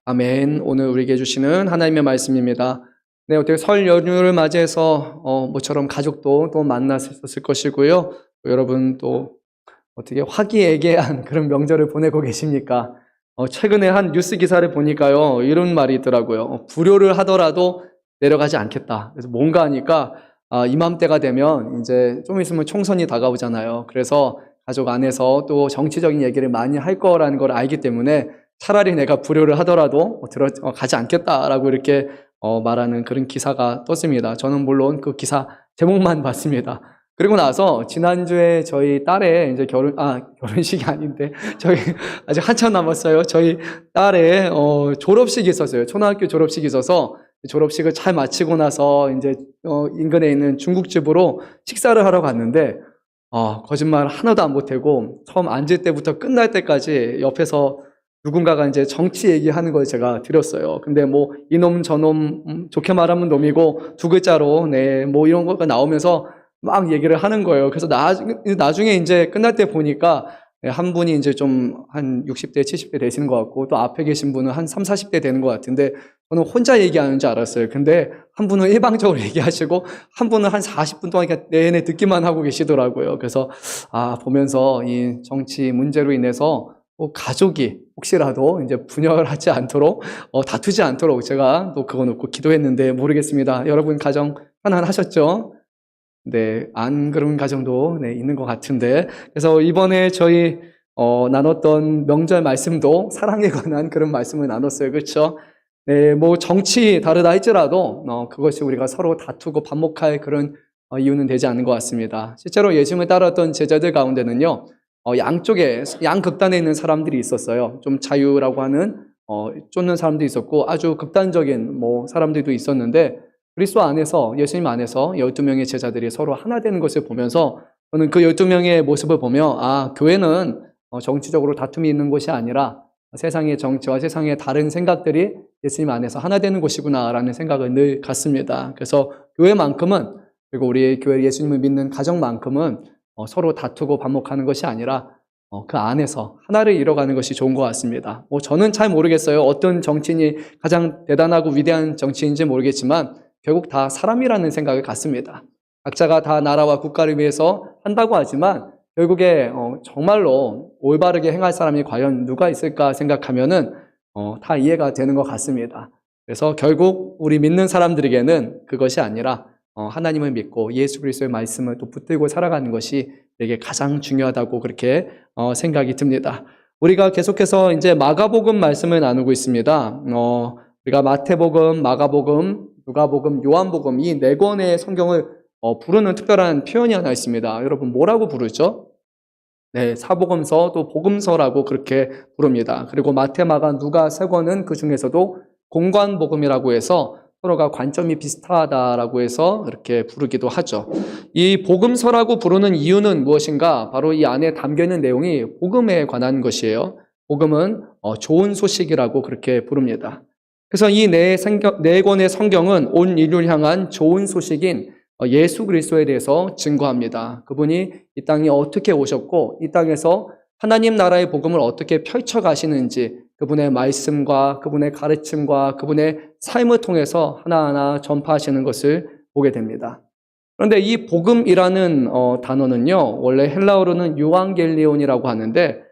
아멘. 오늘 우리에게 주시는 하나님의 말씀입니다. 네, 어떻게 설 연휴를 맞이해서 모처럼 가족도 또 만났을 것이고요. 또 여러분 또 어떻게 화기애애한 그런 명절을 보내고 계십니까? 최근에 한 뉴스 기사를 보니까요, 이런 말이 있더라고요. 불효를 하더라도 내려가지 않겠다. 그래서 뭔가 하니까 이맘때가 되면 이제 좀 있으면 총선이 다가오잖아요. 그래서 가족 안에서 또 정치적인 얘기를 많이 할 거라는 걸 알기 때문에 차라리 내가 불효를 하더라도 가지 않겠다라고 이렇게 말하는 그런 기사가 떴습니다. 저는 물론 그 기사 제목만 봤습니다. 그리고 나서 지난주에 저희 딸의 이제 결혼식이 아닌데 저희 아직 한참 남았어요. 저희 딸의 졸업식이 있었어요. 초등학교 졸업식이 있어서 졸업식을 잘 마치고 나서 이제 인근에 있는 중국집으로 식사를 하러 갔는데 거짓말 하나도 안 보태고 처음 앉을 때부터 끝날 때까지 옆에서 누군가가 이제 정치 얘기하는 걸 제가 들었어요. 근데 뭐 이놈 저놈 좋게 말하면 놈이고 두 글자로 네 뭐 이런 거가 나오면서 막 얘기를 하는 거예요. 그래서 나중에 이제 끝날 때 보니까 한 분이 이제 좀 한 60대, 70대 되시는 것 같고 또 앞에 계신 분은 한 3, 40대 되는 것 같은데 저는 혼자 얘기하는 줄 알았어요. 근데 한 분은 일방적으로 얘기하시고 한 분은 한 40분 동안 그냥 내내 듣기만 하고 계시더라고요. 그래서 보면서 이 정치 문제로 인해서 가족이 혹시라도 이제 분열하지 않도록 다투지 않도록 제가 또 그거 놓고 기도했는데 모르겠습니다. 여러분 가정 편안하셨죠? 네, 안 그런 가정도 네, 있는 것 같은데 그래서 이번에 저희 나눴던 명절 말씀도 사랑에 관한 그런 말씀을 나눴어요. 그렇죠? 네, 뭐 정치 다르다 할지라도 그것이 우리가 서로 다투고 반목할 그런 이유는 되지 않는 것 같습니다. 실제로 예수님을 따랐던 제자들 가운데는요, 양쪽에 양극단에 있는 사람들이 있었어요. 좀 자유라고 하는 쫓는 사람도 있었고 아주 극단적인 뭐 사람들도 있었는데 그리스도 안에서 예수님 안에서 12명의 제자들이 서로 하나 되는 것을 보면서 저는 그 12명의 모습을 보며 교회는 정치적으로 다툼이 있는 곳이 아니라 세상의 정치와 세상의 다른 생각들이 예수님 안에서 하나 되는 곳이구나라는 생각을 늘 갖습니다. 그래서 교회만큼은 그리고 우리 교회 예수님을 믿는 가정만큼은 서로 다투고 반목하는 것이 아니라 그 안에서 하나를 이뤄가는 것이 좋은 것 같습니다. 저는 잘 모르겠어요. 어떤 정치인이 가장 대단하고 위대한 정치인인지 모르겠지만 결국 다 사람이라는 생각을 갖습니다. 각자가 다 나라와 국가를 위해서 한다고 하지만 결국에 정말로 올바르게 행할 사람이 과연 누가 있을까 생각하면은 다 이해가 되는 것 같습니다. 그래서 결국 우리 믿는 사람들에게는 그것이 아니라 하나님을 믿고 예수 그리스도의 말씀을 또 붙들고 살아가는 것이 되게 가장 중요하다고 그렇게 생각이 듭니다. 우리가 계속해서 이제 마가복음 말씀을 나누고 있습니다. 우리가 마태복음, 마가복음, 누가복음, 요한복음 이 네 권의 성경을 부르는 특별한 표현이 하나 있습니다. 여러분 뭐라고 부르죠? 네, 사복음서 또 복음서라고 그렇게 부릅니다. 그리고 마태, 마가, 누가 세 권은 그 중에서도 공관복음이라고 해서 서로가 관점이 비슷하다라고 해서 이렇게 부르기도 하죠. 이 복음서라고 부르는 이유는 무엇인가? 바로 이 안에 담겨있는 내용이 복음에 관한 것이에요. 복음은 좋은 소식이라고 그렇게 부릅니다. 그래서 이 네 권의 성경은 온 인류를 향한 좋은 소식인 예수 그리스도에 대해서 증거합니다. 그분이 이 땅에 어떻게 오셨고 이 땅에서 하나님 나라의 복음을 어떻게 펼쳐가시는지 그분의 말씀과 그분의 가르침과 그분의 삶을 통해서 하나하나 전파하시는 것을 보게 됩니다. 그런데 이 복음이라는 단어는요, 원래 헬라어로는 유앙겔리온이라고 하는데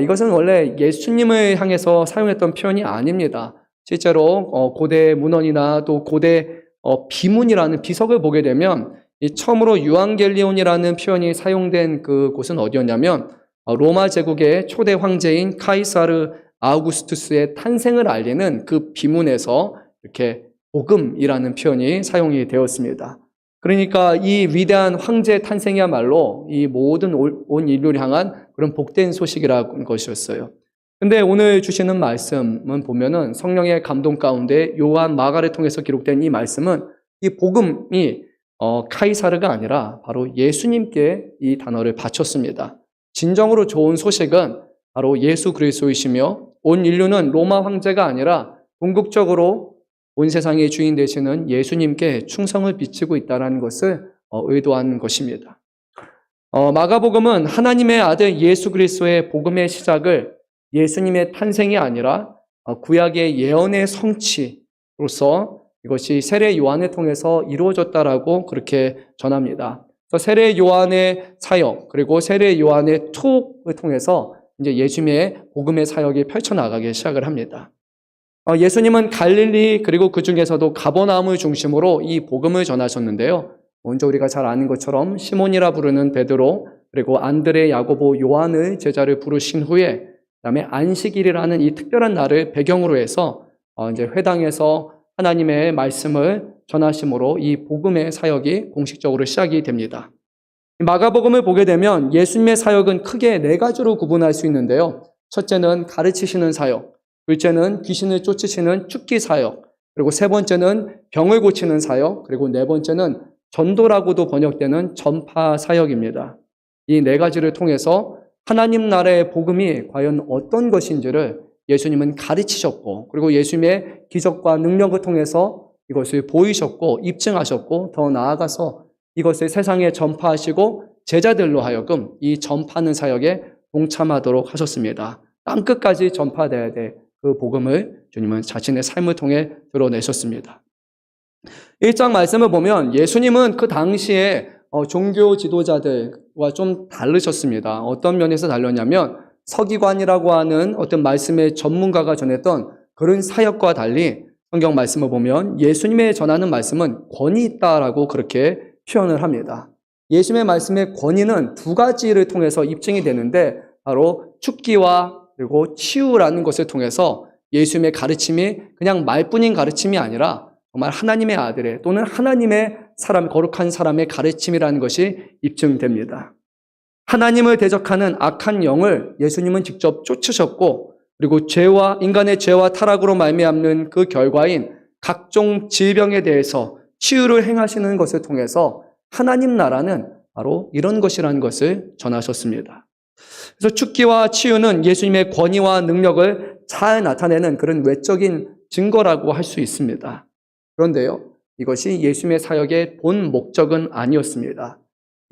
이것은 원래 예수님을 향해서 사용했던 표현이 아닙니다. 실제로 고대 문헌이나 또 고대 비문이라는 비석을 보게 되면 이 처음으로 유앙겔리온이라는 표현이 사용된 그 곳은 어디였냐면 로마 제국의 초대 황제인 카이사르 아우구스투스의 탄생을 알리는 그 비문에서 이렇게 복음이라는 표현이 사용이 되었습니다. 그러니까 이 위대한 황제의 탄생이야말로 이 모든 온 인류를 향한 그런 복된 소식이라는 것이었어요. 근데 오늘 주시는 말씀은 보면은 성령의 감동 가운데 요한 마가를 통해서 기록된 이 말씀은 이 복음이 카이사르가 아니라 바로 예수님께 이 단어를 바쳤습니다. 진정으로 좋은 소식은 바로 예수 그리스도이시며 온 인류는 로마 황제가 아니라 궁극적으로 온 세상의 주인 되시는 예수님께 충성을 비치고 있다는 것을 의도한 것입니다. 마가복음은 하나님의 아들 예수 그리스도의 복음의 시작을 예수님의 탄생이 아니라 구약의 예언의 성취로서 이것이 세례 요한을 통해서 이루어졌다라고 그렇게 전합니다. 그래서 세례 요한의 사역 그리고 세례 요한의 톡을 통해서 이제 예수님의 복음의 사역이 펼쳐나가기 시작을 합니다. 예수님은 갈릴리 그리고 그 중에서도 가버나움을 중심으로 이 복음을 전하셨는데요. 먼저 우리가 잘 아는 것처럼 시몬이라 부르는 베드로 그리고 안드레, 야고보, 요한의 제자를 부르신 후에 그다음에 안식일이라는 이 특별한 날을 배경으로 해서 이제 회당에서 하나님의 말씀을 전하심으로 이 복음의 사역이 공식적으로 시작이 됩니다. 마가복음을 보게 되면 예수님의 사역은 크게 4가지로 구분할 수 있는데요. 첫째는 가르치시는 사역, 둘째는 귀신을 쫓으시는 축기 사역, 그리고 세 번째는 병을 고치는 사역, 그리고 네 번째는 전도라고도 번역되는 전파 사역입니다. 이 4가지를 통해서 하나님 나라의 복음이 과연 어떤 것인지를 예수님은 가르치셨고, 그리고 예수님의 기적과 능력을 통해서 이것을 보이셨고 입증하셨고, 더 나아가서 이것을 세상에 전파하시고 제자들로 하여금 이 전파하는 사역에 동참하도록 하셨습니다. 땅끝까지 전파돼야 돼. 그 복음을 주님은 자신의 삶을 통해 드러내셨습니다. 1장 말씀을 보면 예수님은 그 당시에 종교 지도자들과 좀 다르셨습니다. 어떤 면에서 다르냐면 서기관이라고 하는 어떤 말씀의 전문가가 전했던 그런 사역과 달리 성경 말씀을 보면 예수님의 전하는 말씀은 권위 있다라고 그렇게 표현을 합니다. 예수님의 말씀의 권위는 2가지를 통해서 입증이 되는데 바로 축기와 그리고 치유라는 것을 통해서 예수님의 가르침이 그냥 말뿐인 가르침이 아니라 정말 하나님의 아들의 또는 하나님의 사람, 거룩한 사람의 가르침이라는 것이 입증됩니다. 하나님을 대적하는 악한 영을 예수님은 직접 쫓으셨고, 그리고 인간의 죄와 타락으로 말미암는 그 결과인 각종 질병에 대해서 치유를 행하시는 것을 통해서 하나님 나라는 바로 이런 것이라는 것을 전하셨습니다. 그래서 축기와 치유는 예수님의 권위와 능력을 잘 나타내는 그런 외적인 증거라고 할 수 있습니다. 그런데요, 이것이 예수님의 사역의 본 목적은 아니었습니다.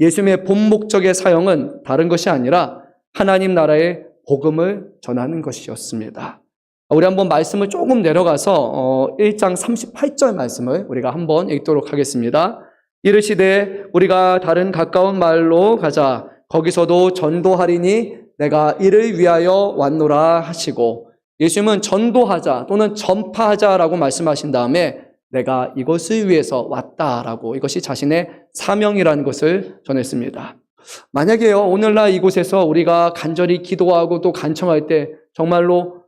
예수님의 본 목적의 사역은 다른 것이 아니라 하나님 나라의 복음을 전하는 것이었습니다. 우리 한번 말씀을 조금 내려가서 1장 38절 말씀을 우리가 한번 읽도록 하겠습니다. 이르시되 우리가 다른 가까운 마을로 가자. 거기서도 전도하리니 내가 이를 위하여 왔노라 하시고, 예수님은 전도하자 또는 전파하자라고 말씀하신 다음에 내가 이것을 위해서 왔다라고, 이것이 자신의 사명이라는 것을 전했습니다. 만약에요, 오늘날 이곳에서 우리가 간절히 기도하고 또 간청할 때 정말로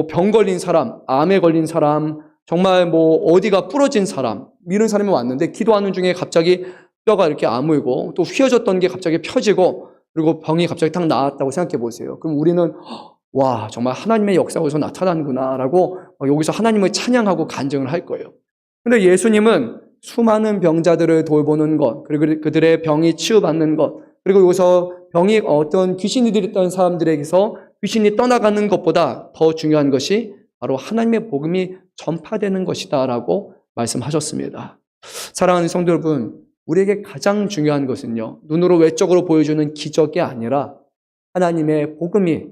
병 걸린 사람, 암에 걸린 사람, 정말 어디가 부러진 사람, 이런 사람이 왔는데 기도하는 중에 갑자기 뼈가 이렇게 아물고 또 휘어졌던 게 갑자기 펴지고 그리고 병이 갑자기 탁 나았다고 생각해 보세요. 그럼 우리는 와, 정말 하나님의 역사가 여기서 나타나는구나 라고 여기서 하나님을 찬양하고 간증을 할 거예요. 근데 예수님은 수많은 병자들을 돌보는 것, 그리고 그들의 병이 치유받는 것, 그리고 여기서 병이 어떤 귀신이 들었던 사람들에게서 귀신이 떠나가는 것보다 더 중요한 것이 바로 하나님의 복음이 전파되는 것이다 라고 말씀하셨습니다. 사랑하는 성도 여러분, 우리에게 가장 중요한 것은요, 눈으로 외적으로 보여주는 기적이 아니라 하나님의 복음이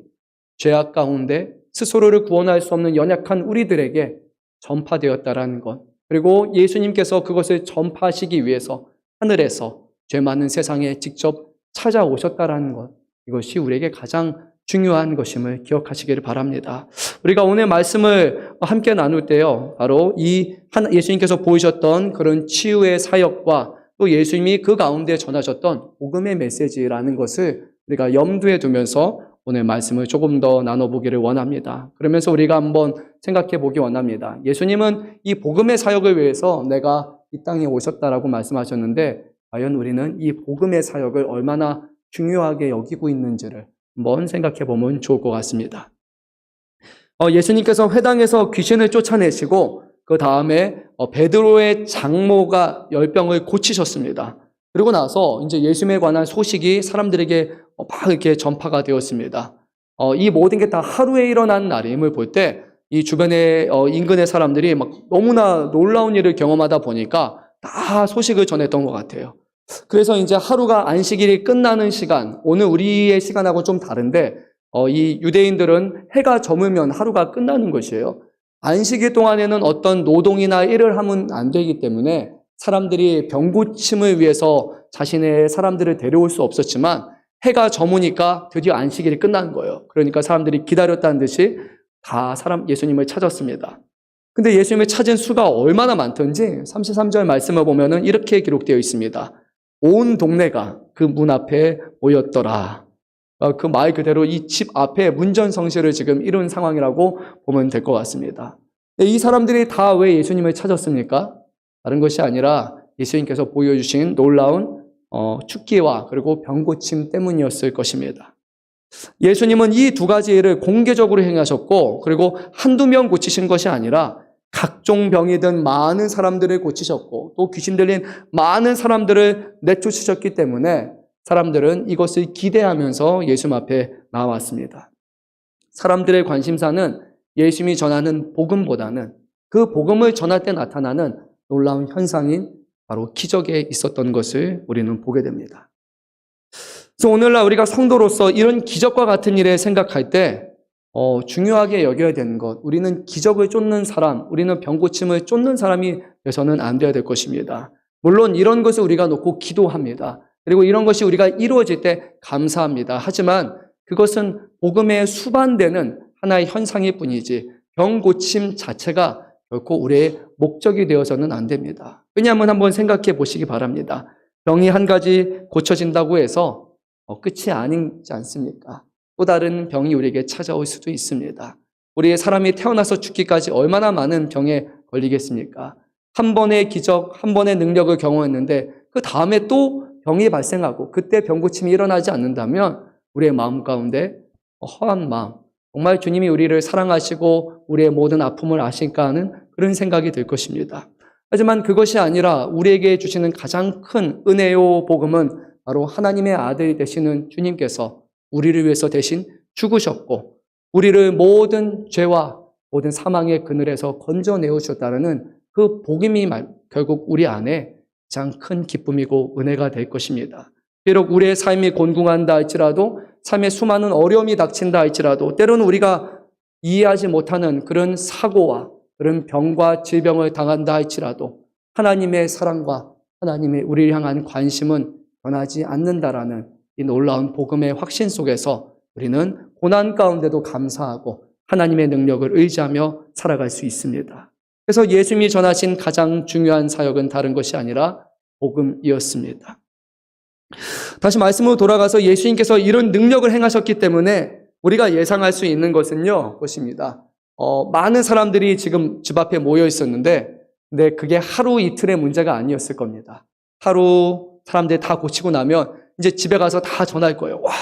죄악 가운데 스스로를 구원할 수 없는 연약한 우리들에게 전파되었다라는 것, 그리고 예수님께서 그것을 전파하시기 위해서 하늘에서 죄 많은 세상에 직접 찾아오셨다라는 것, 이것이 우리에게 가장 중요한 것임을 기억하시기를 바랍니다. 우리가 오늘 말씀을 함께 나눌 때요, 바로 예수님께서 보이셨던 그런 치유의 사역과 또 예수님이 그 가운데 전하셨던 복음의 메시지라는 것을 우리가 염두에 두면서 오늘 말씀을 조금 더 나눠보기를 원합니다. 그러면서 우리가 한번 생각해 보기 원합니다. 예수님은 이 복음의 사역을 위해서 내가 이 땅에 오셨다라고 말씀하셨는데, 과연 우리는 이 복음의 사역을 얼마나 중요하게 여기고 있는지를 한번 생각해 보면 좋을 것 같습니다. 예수님께서 회당에서 귀신을 쫓아내시고 그 다음에 베드로의 장모가 열병을 고치셨습니다. 그리고 나서 이제 예수님에 관한 소식이 사람들에게 막 이렇게 전파가 되었습니다. 이 모든 게 다 하루에 일어난 날임을 볼 때 이 주변의 인근의 사람들이 막 너무나 놀라운 일을 경험하다 보니까 다 소식을 전했던 것 같아요. 그래서 이제 하루가 안식일이 끝나는 시간, 오늘 우리의 시간하고 좀 다른데 이 유대인들은 해가 저물면 하루가 끝나는 것이에요. 안식일 동안에는 어떤 노동이나 일을 하면 안 되기 때문에 사람들이 병 고침을 위해서 자신의 사람들을 데려올 수 없었지만 해가 저무니까 드디어 안식일이 끝난 거예요. 그러니까 사람들이 기다렸다는 듯이 다 예수님을 찾았습니다. 근데 예수님을 찾은 수가 얼마나 많던지 33절 말씀을 보면은 이렇게 기록되어 있습니다. 온 동네가 그 문 앞에 모였더라. 그 말 그대로 이 집 앞에 문전성시를 지금 이룬 상황이라고 보면 될 것 같습니다. 이 사람들이 다 왜 예수님을 찾았습니까? 다른 것이 아니라 예수님께서 보여주신 놀라운 축기와 그리고 병고침 때문이었을 것입니다. 예수님은 이 두 가지 일을 공개적으로 행하셨고 그리고 한두 명 고치신 것이 아니라 각종 병이 든 많은 사람들을 고치셨고 또 귀신 들린 많은 사람들을 내쫓으셨기 때문에 사람들은 이것을 기대하면서 예수님 앞에 나왔습니다. 사람들의 관심사는 예수님이 전하는 복음보다는 그 복음을 전할 때 나타나는 놀라운 현상인 바로 기적에 있었던 것을 우리는 보게 됩니다. 그래서 오늘날 우리가 성도로서 이런 기적과 같은 일에 생각할 때 중요하게 여겨야 되는 것, 우리는 기적을 쫓는 사람, 우리는 병고침을 쫓는 사람이 돼서는 안 돼야 될 것입니다. 물론 이런 것을 우리가 놓고 기도합니다. 그리고 이런 것이 우리가 이루어질 때 감사합니다. 하지만 그것은 복음에 수반되는 하나의 현상일 뿐이지 병고침 자체가 결코 우리의 목적이 되어서는 안 됩니다. 왜냐하면 한번 생각해 보시기 바랍니다. 병이 한 가지 고쳐진다고 해서 끝이 아니지 않습니까? 또 다른 병이 우리에게 찾아올 수도 있습니다. 우리의 사람이 태어나서 죽기까지 얼마나 많은 병에 걸리겠습니까? 한 번의 기적, 한 번의 능력을 경험했는데 그 다음에 또 병이 발생하고 그때 병고침이 일어나지 않는다면 우리의 마음 가운데 허한 마음, 정말 주님이 우리를 사랑하시고 우리의 모든 아픔을 아실까 하는 그런 생각이 들 것입니다. 하지만 그것이 아니라 우리에게 주시는 가장 큰 은혜요 복음은 바로 하나님의 아들이 되시는 주님께서 우리를 위해서 대신 죽으셨고 우리를 모든 죄와 모든 사망의 그늘에서 건져내어 주셨다는 그 복음이 결국 우리 안에 가장 큰 기쁨이고 은혜가 될 것입니다. 비록 우리의 삶이 곤궁한다 할지라도 삶에 수많은 어려움이 닥친다 할지라도 때로는 우리가 이해하지 못하는 그런 사고와 그런 병과 질병을 당한다 할지라도 하나님의 사랑과 하나님의 우리를 향한 관심은 변하지 않는다라는 이 놀라운 복음의 확신 속에서 우리는 고난 가운데도 감사하고 하나님의 능력을 의지하며 살아갈 수 있습니다. 그래서 예수님이 전하신 가장 중요한 사역은 다른 것이 아니라 복음이었습니다. 다시 말씀으로 돌아가서 예수님께서 이런 능력을 행하셨기 때문에 우리가 예상할 수 있는 것은요, 그것입니다. 많은 사람들이 지금 집 앞에 모여 있었는데, 근데 그게 하루 이틀의 문제가 아니었을 겁니다. 하루 사람들이 다 고치고 나면 이제 집에 가서 다 전할 거예요. 와,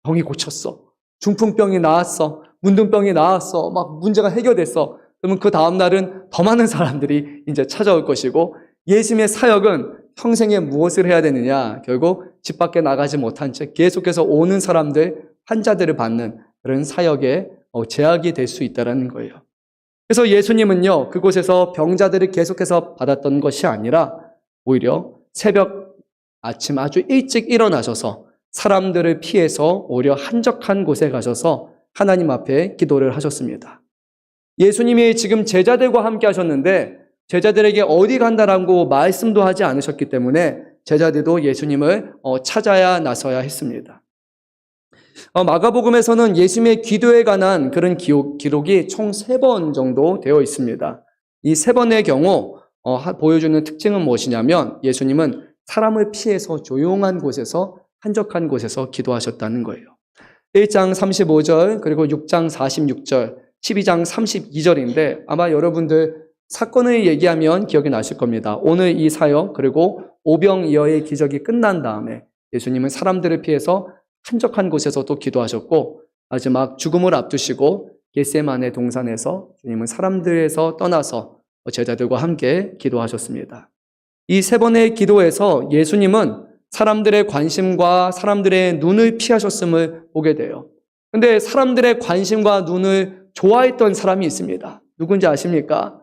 병이 고쳤어. 중풍병이 나았어. 문둥병이 나았어. 막 문제가 해결됐어. 그러면 그 다음 날은 더 많은 사람들이 이제 찾아올 것이고 예수님의 사역은 평생에 무엇을 해야 되느냐? 결국 집 밖에 나가지 못한 채 계속해서 오는 사람들, 환자들을 받는 그런 사역에 제약이 될 수 있다는 거예요. 그래서 예수님은요, 그곳에서 병자들을 계속해서 받았던 것이 아니라 오히려 새벽 아침 아주 일찍 일어나셔서 사람들을 피해서 오히려 한적한 곳에 가셔서 하나님 앞에 기도를 하셨습니다. 예수님이 지금 제자들과 함께 하셨는데 제자들에게 어디 간다라고 말씀도 하지 않으셨기 때문에 제자들도 예수님을 찾아야 나서야 했습니다. 마가복음에서는 예수님의 기도에 관한 그런 기록이 총 3번 정도 되어 있습니다. 이 3번의 경우 보여주는 특징은 무엇이냐면 예수님은 사람을 피해서 조용한 곳에서 한적한 곳에서 기도하셨다는 거예요. 1장 35절 그리고 6장 46절 12장 32절인데 아마 여러분들 사건을 얘기하면 기억이 나실 겁니다. 오늘 이 사역 그리고 오병이어의 기적이 끝난 다음에 예수님은 사람들을 피해서 한적한 곳에서도 기도하셨고 마지막 죽음을 앞두시고 겟세마네 동산에서 주님은 사람들에서 떠나서 제자들과 함께 기도하셨습니다. 이 3번의 기도에서 예수님은 사람들의 관심과 사람들의 눈을 피하셨음을 보게 돼요. 그런데 사람들의 관심과 눈을 좋아했던 사람이 있습니다. 누군지 아십니까?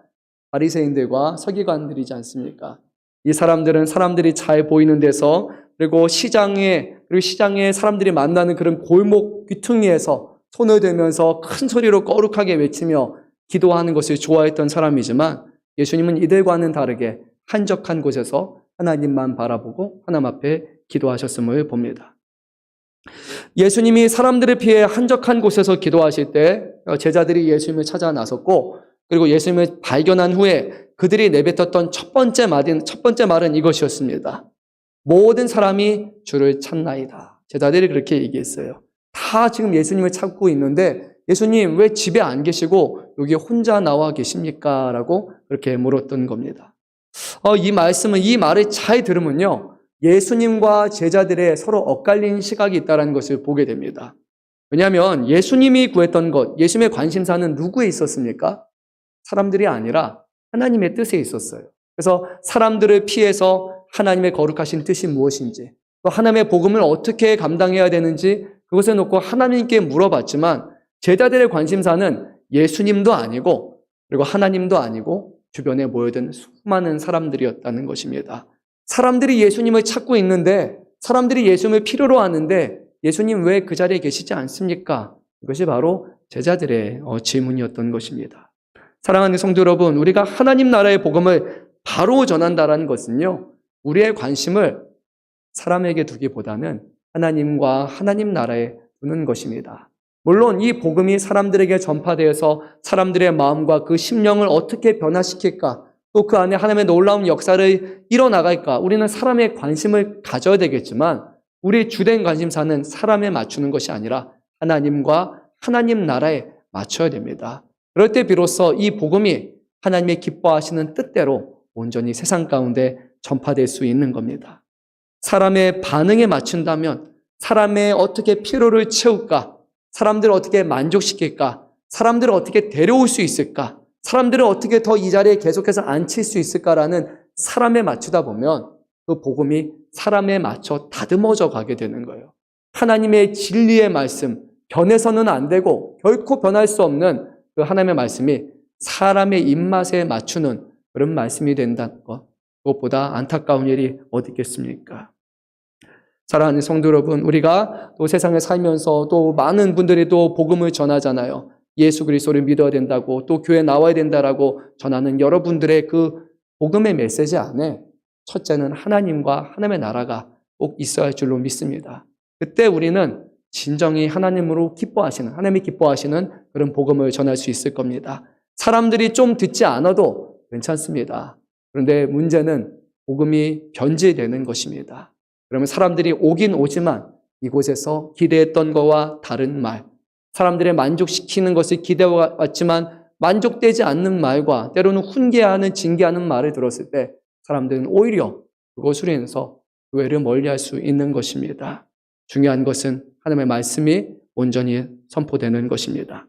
바리새인들과 서기관들이지 않습니까? 이 사람들은 사람들이 잘 보이는 데서 그리고 시장에 사람들이 만나는 그런 골목 귀퉁이에서 손을 대면서 큰 소리로 거룩하게 외치며 기도하는 것을 좋아했던 사람이지만 예수님은 이들과는 다르게 한적한 곳에서 하나님만 바라보고 하나님 앞에 기도하셨음을 봅니다. 예수님이 사람들을 피해 한적한 곳에서 기도하실 때 제자들이 예수님을 찾아 나섰고, 그리고 예수님을 발견한 후에 그들이 내뱉었던 첫 번째 말은 이것이었습니다. 모든 사람이 주를 찾나이다. 제자들이 그렇게 얘기했어요. 다 지금 예수님을 찾고 있는데 예수님 왜 집에 안 계시고 여기 혼자 나와 계십니까? 라고 그렇게 물었던 겁니다. 이 말을 잘 들으면요, 예수님과 제자들의 서로 엇갈린 시각이 있다는 것을 보게 됩니다. 왜냐하면 예수님이 구했던 것, 예수님의 관심사는 누구에 있었습니까? 사람들이 아니라 하나님의 뜻에 있었어요. 그래서 사람들을 피해서 하나님의 거룩하신 뜻이 무엇인지, 또 하나님의 복음을 어떻게 감당해야 되는지 그것을 놓고 하나님께 물어봤지만, 제자들의 관심사는 예수님도 아니고 그리고 하나님도 아니고 주변에 모여든 수많은 사람들이었다는 것입니다. 사람들이 예수님을 찾고 있는데, 사람들이 예수님을 필요로 하는데 예수님 왜 그 자리에 계시지 않습니까? 이것이 바로 제자들의 질문이었던 것입니다. 사랑하는 성도 여러분, 우리가 하나님 나라의 복음을 바로 전한다는 것은요, 우리의 관심을 사람에게 두기보다는 하나님과 하나님 나라에 두는 것입니다. 물론 이 복음이 사람들에게 전파되어서 사람들의 마음과 그 심령을 어떻게 변화시킬까, 또 그 안에 하나님의 놀라운 역사를 이뤄나갈까, 우리는 사람의 관심을 가져야 되겠지만 우리의 주된 관심사는 사람에 맞추는 것이 아니라 하나님과 하나님 나라에 맞춰야 됩니다. 그럴 때 비로소 이 복음이 하나님의 기뻐하시는 뜻대로 온전히 세상 가운데 전파될 수 있는 겁니다. 사람의 반응에 맞춘다면, 사람의 어떻게 필요를 채울까, 사람들을 어떻게 만족시킬까, 사람들을 어떻게 데려올 수 있을까, 사람들을 어떻게 더 이 자리에 계속해서 앉힐 수 있을까라는 사람에 맞추다 보면 그 복음이 사람에 맞춰 다듬어져 가게 되는 거예요. 하나님의 진리의 말씀, 변해서는 안 되고 결코 변할 수 없는 그 하나님의 말씀이 사람의 입맛에 맞추는 그런 말씀이 된다는 것, 그것보다 안타까운 일이 어디 있겠습니까? 사랑하는 성도 여러분, 우리가 또 세상에 살면서 또 많은 분들이 또 복음을 전하잖아요. 예수 그리스도를 믿어야 된다고, 또 교회 나와야 된다라고 전하는 여러분들의 그 복음의 메시지 안에 첫째는 하나님과 하나님의 나라가 꼭 있어야 할 줄로 믿습니다. 그때 우리는 진정히 하나님으로 기뻐하시는, 하나님이 기뻐하시는 그런 복음을 전할 수 있을 겁니다. 사람들이 좀 듣지 않아도 괜찮습니다. 그런데 문제는 복음이 변질되는 것입니다. 그러면 사람들이 오긴 오지만 이곳에서 기대했던 것과 다른 말, 사람들의 만족시키는 것을 기대해왔지만 만족되지 않는 말과 때로는 훈계하는, 징계하는 말을 들었을 때 사람들은 오히려 그것으로 인해서 교회를 멀리할 수 있는 것입니다. 중요한 것은 하나님의 말씀이 온전히 선포되는 것입니다.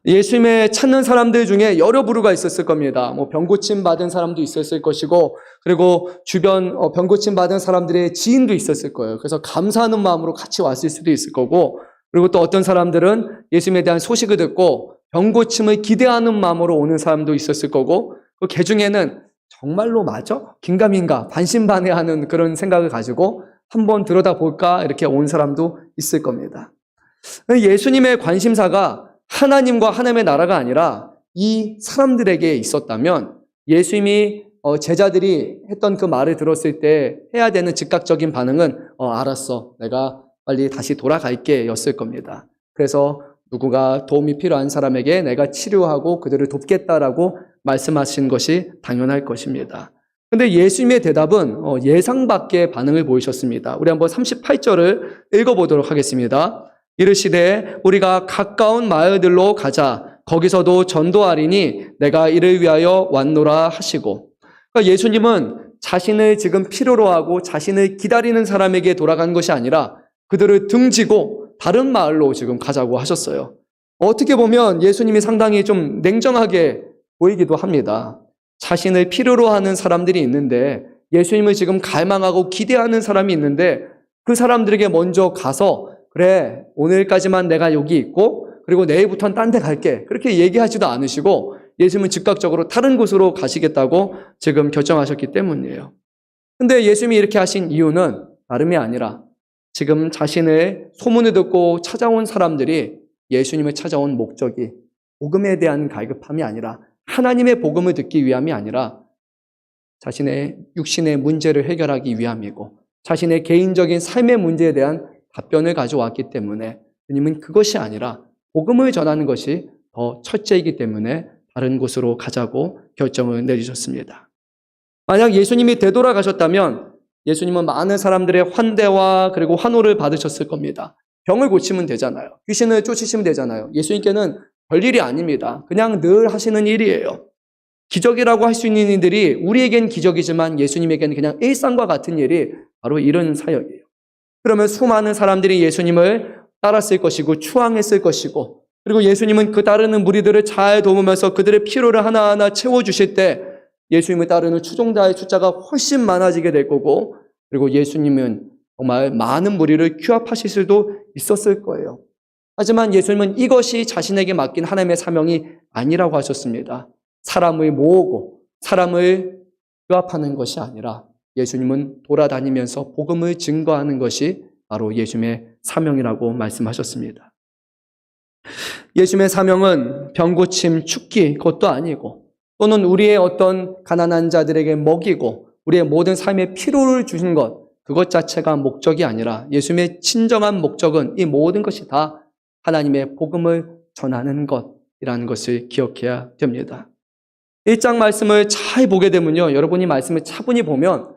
예수님을 찾는 사람들 중에 여러 부류가 있었을 겁니다. 병고침 받은 사람도 있었을 것이고, 그리고 주변 병고침 받은 사람들의 지인도 있었을 거예요. 그래서 감사하는 마음으로 같이 왔을 수도 있을 거고, 그리고 또 어떤 사람들은 예수님에 대한 소식을 듣고 병고침을 기대하는 마음으로 오는 사람도 있었을 거고, 그 중에는 정말로 맞아? 긴가민가 반신반의하는 그런 생각을 가지고 한번 들여다볼까 이렇게 온 사람도 있을 겁니다. 예수님의 관심사가 하나님과 하나님의 나라가 아니라 이 사람들에게 있었다면, 예수님이 제자들이 했던 그 말을 들었을 때 해야 되는 즉각적인 반응은 알았어, 내가 빨리 다시 돌아갈게 였을 겁니다. 그래서 누구가 도움이 필요한 사람에게 내가 치료하고 그들을 돕겠다라고 말씀하신 것이 당연할 것입니다. 그런데 예수님의 대답은 예상 밖의 반응을 보이셨습니다. 우리 한번 38절을 읽어보도록 하겠습니다. 이르시되 우리가 가까운 마을들로 가자. 거기서도 전도하리니 내가 이를 위하여 왔노라 하시고. 그러니까 예수님은 자신을 지금 필요로 하고 자신을 기다리는 사람에게 돌아간 것이 아니라 그들을 등지고 다른 마을로 지금 가자고 하셨어요. 어떻게 보면 예수님이 상당히 좀 냉정하게 보이기도 합니다. 자신을 필요로 하는 사람들이 있는데, 예수님을 지금 갈망하고 기대하는 사람이 있는데 그 사람들에게 먼저 가서 그래, 오늘까지만 내가 여기 있고 그리고 내일부터는 딴 데 갈게, 그렇게 얘기하지도 않으시고 예수님은 즉각적으로 다른 곳으로 가시겠다고 지금 결정하셨기 때문이에요. 근데 예수님이 이렇게 하신 이유는 다름이 아니라 지금 자신의 소문을 듣고 찾아온 사람들이 예수님을 찾아온 목적이 복음에 대한 갈급함이 아니라 하나님의 복음을 듣기 위함이 아니라 자신의 육신의 문제를 해결하기 위함이고 자신의 개인적인 삶의 문제에 대한 답변을 가져왔기 때문에 주님은 그것이 아니라 복음을 전하는 것이 더 첫째이기 때문에 다른 곳으로 가자고 결정을 내리셨습니다. 만약 예수님이 되돌아가셨다면 예수님은 많은 사람들의 환대와 그리고 환호를 받으셨을 겁니다. 병을 고치면 되잖아요. 귀신을 쫓으시면 되잖아요. 예수님께는 별일이 아닙니다. 그냥 늘 하시는 일이에요. 기적이라고 할 수 있는 일들이 우리에겐 기적이지만 예수님에게는 그냥 일상과 같은 일이 바로 이런 사역이에요. 그러면 수많은 사람들이 예수님을 따랐을 것이고 추앙했을 것이고 그리고 예수님은 그 따르는 무리들을 잘 도우면서 그들의 필요를 하나하나 채워주실 때 예수님을 따르는 추종자의 숫자가 훨씬 많아지게 될 거고 그리고 예수님은 정말 많은 무리를 규합하실 수도 있었을 거예요. 하지만 예수님은 이것이 자신에게 맡긴 하나님의 사명이 아니라고 하셨습니다. 사람을 모으고 사람을 규합하는 것이 아니라 예수님은 돌아다니면서 복음을 증거하는 것이 바로 예수님의 사명이라고 말씀하셨습니다. 예수님의 사명은 병고침, 죽기 그것도 아니고 또는 우리의 어떤 가난한 자들에게 먹이고 우리의 모든 삶의 필요를 주신 것 그것 자체가 목적이 아니라 예수님의 진정한 목적은 이 모든 것이 다 하나님의 복음을 전하는 것이라는 것을 기억해야 됩니다. 1장 말씀을 잘 보게 되면요. 여러분이 말씀을 차분히 보면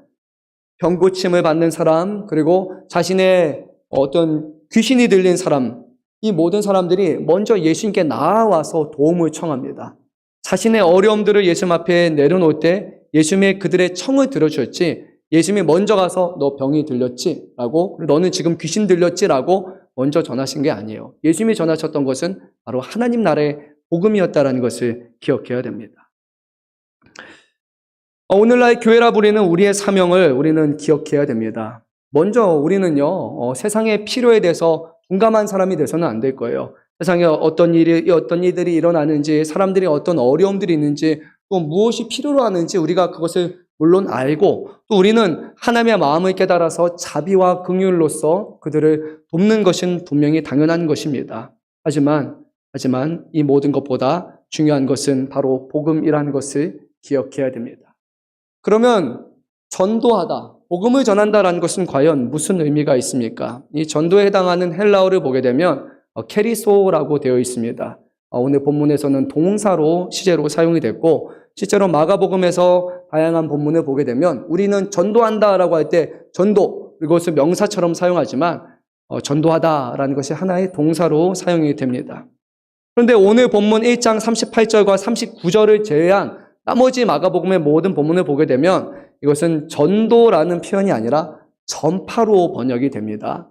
병고침을 받는 사람 그리고 자신의 어떤 귀신이 들린 사람 이 모든 사람들이 먼저 예수님께 나아와서 도움을 청합니다. 자신의 어려움들을 예수님 앞에 내려놓을 때 예수님의 그들의 청을 들어주셨지 예수님이 먼저 가서 너 병이 들렸지? 라고 너는 지금 귀신 들렸지? 라고 먼저 전하신 게 아니에요. 예수님이 전하셨던 것은 바로 하나님 나라의 복음이었다는 것을 기억해야 됩니다. 오늘날 교회라 부르는 우리의 사명을 우리는 기억해야 됩니다. 먼저 우리는요, 세상의 필요에 대해서 둔감한 사람이 돼서는 안 될 거예요. 세상에 어떤 일들이 일어나는지, 사람들이 어떤 어려움들이 있는지, 또 무엇이 필요로 하는지 우리가 그것을 물론 알고, 또 우리는 하나님의 마음을 깨달아서 자비와 긍휼로서 그들을 돕는 것은 분명히 당연한 것입니다. 하지만 이 모든 것보다 중요한 것은 바로 복음이라는 것을 기억해야 됩니다. 그러면 전도하다, 복음을 전한다라는 것은 과연 무슨 의미가 있습니까? 이 전도에 해당하는 헬라어를 보게 되면 케리소라고 되어 있습니다. 오늘 본문에서는 동사로 시제로 사용이 됐고 실제로 마가복음에서 다양한 본문을 보게 되면 우리는 전도한다라고 할 때 전도, 이것을 명사처럼 사용하지만 전도하다라는 것이 하나의 동사로 사용이 됩니다. 그런데 오늘 본문 1장 38절과 39절을 제외한 나머지 마가복음의 모든 본문을 보게 되면 이것은 전도라는 표현이 아니라 전파로 번역이 됩니다.